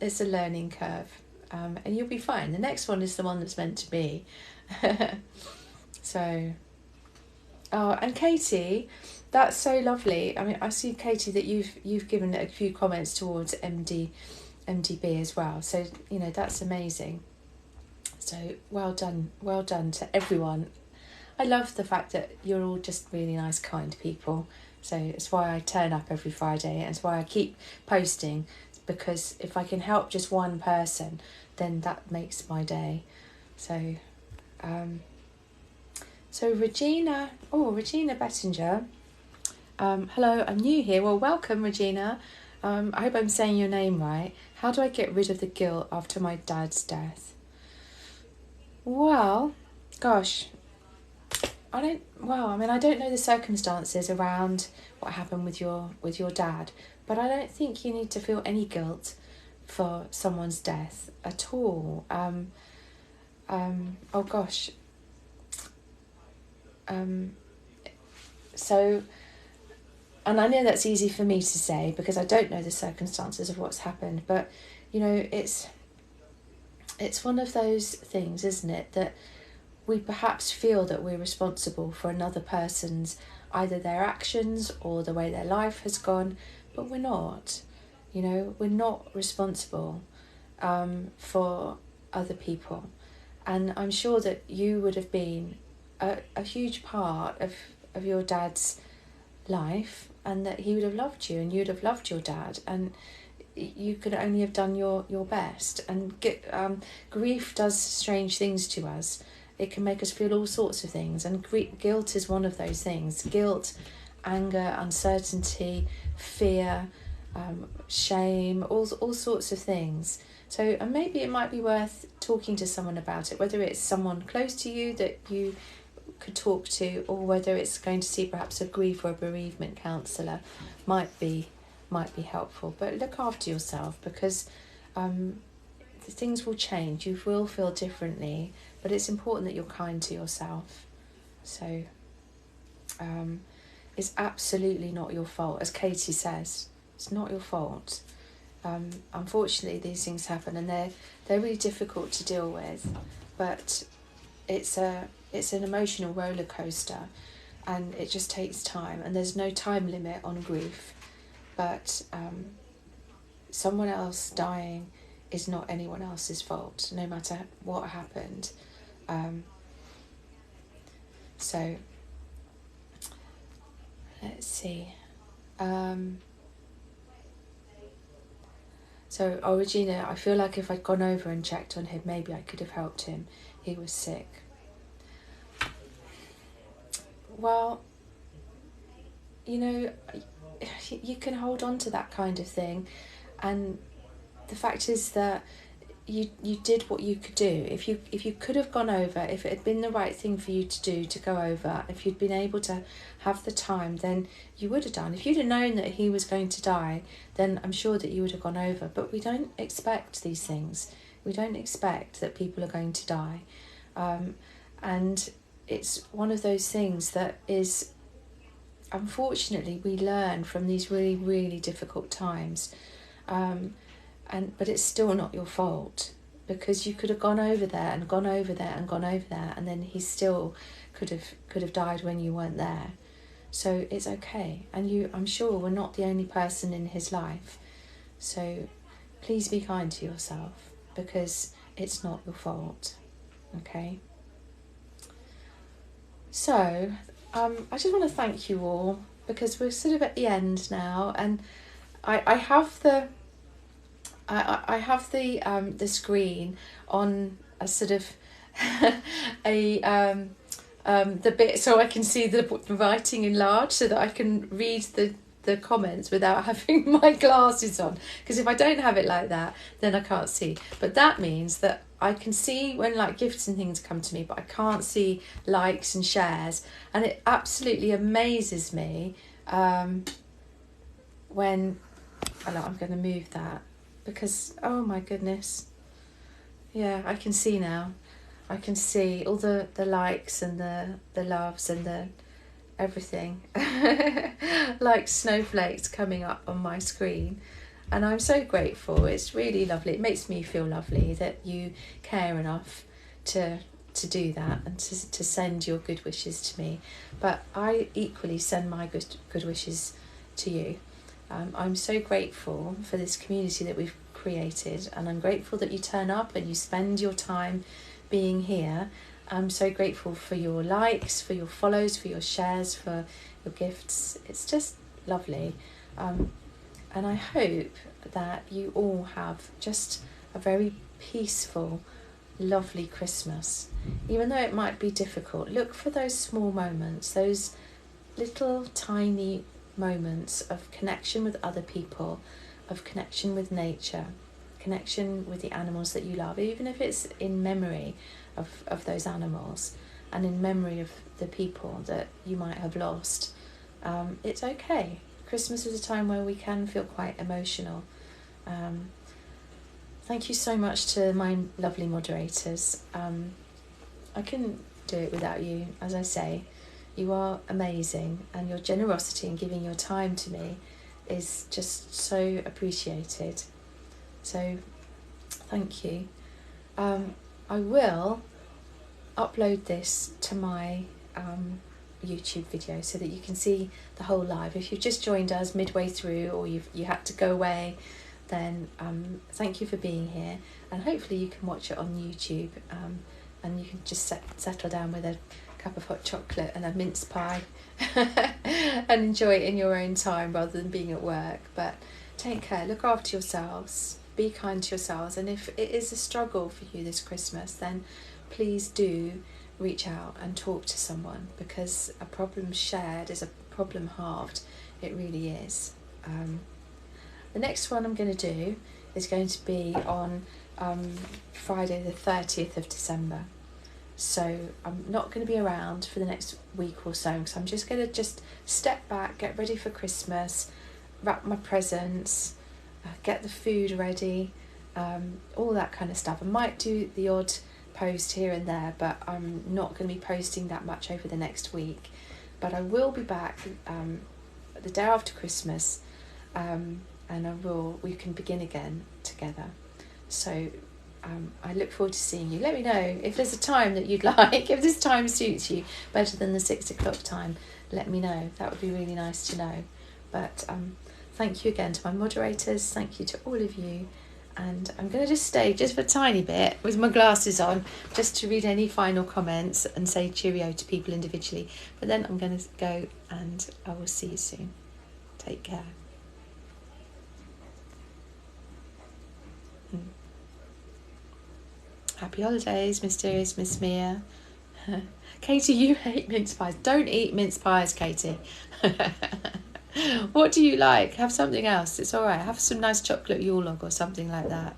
And you'll be fine. The next one is the one that's meant to be. So, and Katie, that's so lovely. I mean, I see, Katie, that you've given a few comments towards MDB as well. So, that's amazing. So well done to everyone. I love the fact that you're all just really nice, kind people. So it's why I turn up every Friday, and it's why I keep posting, because if I can help just one person, then that makes my day. So Regina Bettinger, hello, I'm new here. Well, welcome, Regina. I hope I'm saying your name right. How do I get rid of the guilt after my dad's death? Well, gosh, I don't know the circumstances around what happened with your dad, but I don't think you need to feel any guilt for someone's death at all. Oh gosh. So, and I know that's easy for me to say because I don't know the circumstances of what's happened, but it's one of those things, isn't it, that we perhaps feel that we're responsible for another person's either their actions or the way their life has gone, but we're not. We're not responsible for other people. And I'm sure that you would have been a huge part of your dad's life, and that he would have loved you and you'd have loved your dad, and you could only have done your best. And grief does strange things to us. It can make us feel all sorts of things, and guilt is one of those things. Guilt, anger, uncertainty, fear, shame, all sorts of things. So, and maybe it might be worth talking to someone about it, whether it's someone close to you that you could talk to, or whether it's going to see perhaps a grief or a bereavement counsellor might be helpful. But look after yourself, because things will change. You will feel differently, but it's important that you're kind to yourself. So it's absolutely not your fault, as Katie says. It's not your fault. Unfortunately, these things happen, and they're really difficult to deal with. But it's an emotional roller coaster, and it just takes time. And there's no time limit on grief. But someone else dying is not anyone else's fault, no matter what happened. So let's see. Regina, I feel like if I'd gone over and checked on him, maybe I could have helped him. He was sick. Well, you can hold on to that kind of thing, and the fact is that you did what you could do. If you could have gone over, if it had been the right thing for you to do, to go over, if you'd been able to have the time, then you would have done. If you'd have known that he was going to die, then I'm sure that you would have gone over. But we don't expect these things. We don't expect that people are going to die. And it's one of those things that is, unfortunately, we learn from these really, really difficult times. But it's still not your fault, because you could have gone over there and gone over there and gone over there, and then he still could have died when you weren't there. So it's okay, and I'm sure we're not the only person in his life. So please be kind to yourself, because it's not your fault. Okay. So I just want to thank you all, because we're sort of at the end now, and I have the screen on a sort of the bit so I can see the writing enlarged, so that I can read the comments without having my glasses on, because if I don't have it like that, then I can't see. But that means that I can see when gifts and things come to me, but I can't see likes and shares, and it absolutely amazes me when I'm going to move that, because oh my goodness, yeah, I can see now. I can see all the likes and the loves and the everything like snowflakes coming up on my screen, and I'm so grateful. It's really lovely. It makes me feel lovely that you care enough to do that, and to send your good wishes to me. But I equally send my good wishes to you. I'm so grateful for this community that we've created, and I'm grateful that you turn up and you spend your time being here. I'm so grateful for your likes, for your follows, for your shares, for your gifts. It's just lovely. And I hope that you all have just a very peaceful, lovely Christmas. Even though it might be difficult, look for those small moments, those little tiny moments of connection with other people, of connection with nature, connection with the animals that you love, even if it's in memory of those animals and in memory of the people that you might have lost. It's okay. Christmas is a time where we can feel quite emotional. Thank you so much to my lovely moderators. I couldn't do it without you. As I say, you are amazing, and your generosity in giving your time to me is just so appreciated. So thank you. I will upload this to my YouTube video so that you can see the whole live. If you've just joined us midway through, or you had to go away, then thank you for being here, and hopefully you can watch it on YouTube, and you can just settle down with a cup of hot chocolate and a mince pie and enjoy it in your own time rather than being at work. But take care, look after yourselves, be kind to yourselves, and if it is a struggle for you this Christmas, then please do reach out and talk to someone, because a problem shared is a problem halved. It really is. The next one I'm going to do is going to be on Friday the 30th of December. So I'm not going to be around for the next week or so, because I'm just going to step back, get ready for Christmas, wrap my presents, get the food ready, all that kind of stuff. I might do the odd post here and there, but I'm not going to be posting that much over the next week. But I will be back the day after Christmas, and we can begin again together. So I look forward to seeing you. Let me know if there's a time that you'd like. If this time suits you better than the 6 o'clock time, let me know. That would be really nice to know. But thank you again to my moderators. Thank you to all of you. And I'm going to just stay just for a tiny bit with my glasses on, just to read any final comments and say cheerio to people individually. But then I'm going to go, and I will see you soon. Take care. Happy holidays, mysterious Miss Mia. Katie, you hate mince pies. Don't eat mince pies, Katie. What do you like? Have something else. It's all right. Have some nice chocolate Yule log or something like that.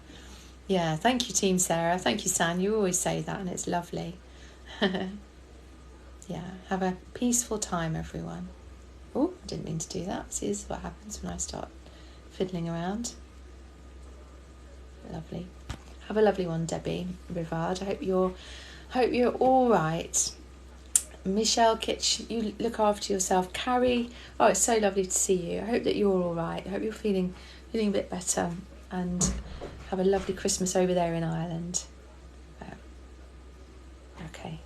Yeah, thank you, Team Sarah. Thank you, San. You always say that, and it's lovely. Yeah, have a peaceful time, everyone. Oh, I didn't mean to do that. See, this is what happens when I start fiddling around. Lovely. Have a lovely one, Debbie Rivard. I hope you're all right. Michelle Kitch, you look after yourself. Carrie, oh, it's so lovely to see you. I hope that you're all right. I hope you're feeling a bit better, and have a lovely Christmas over there in Ireland. Okay.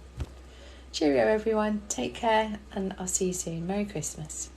Cheerio, everyone. Take care, and I'll see you soon. Merry Christmas.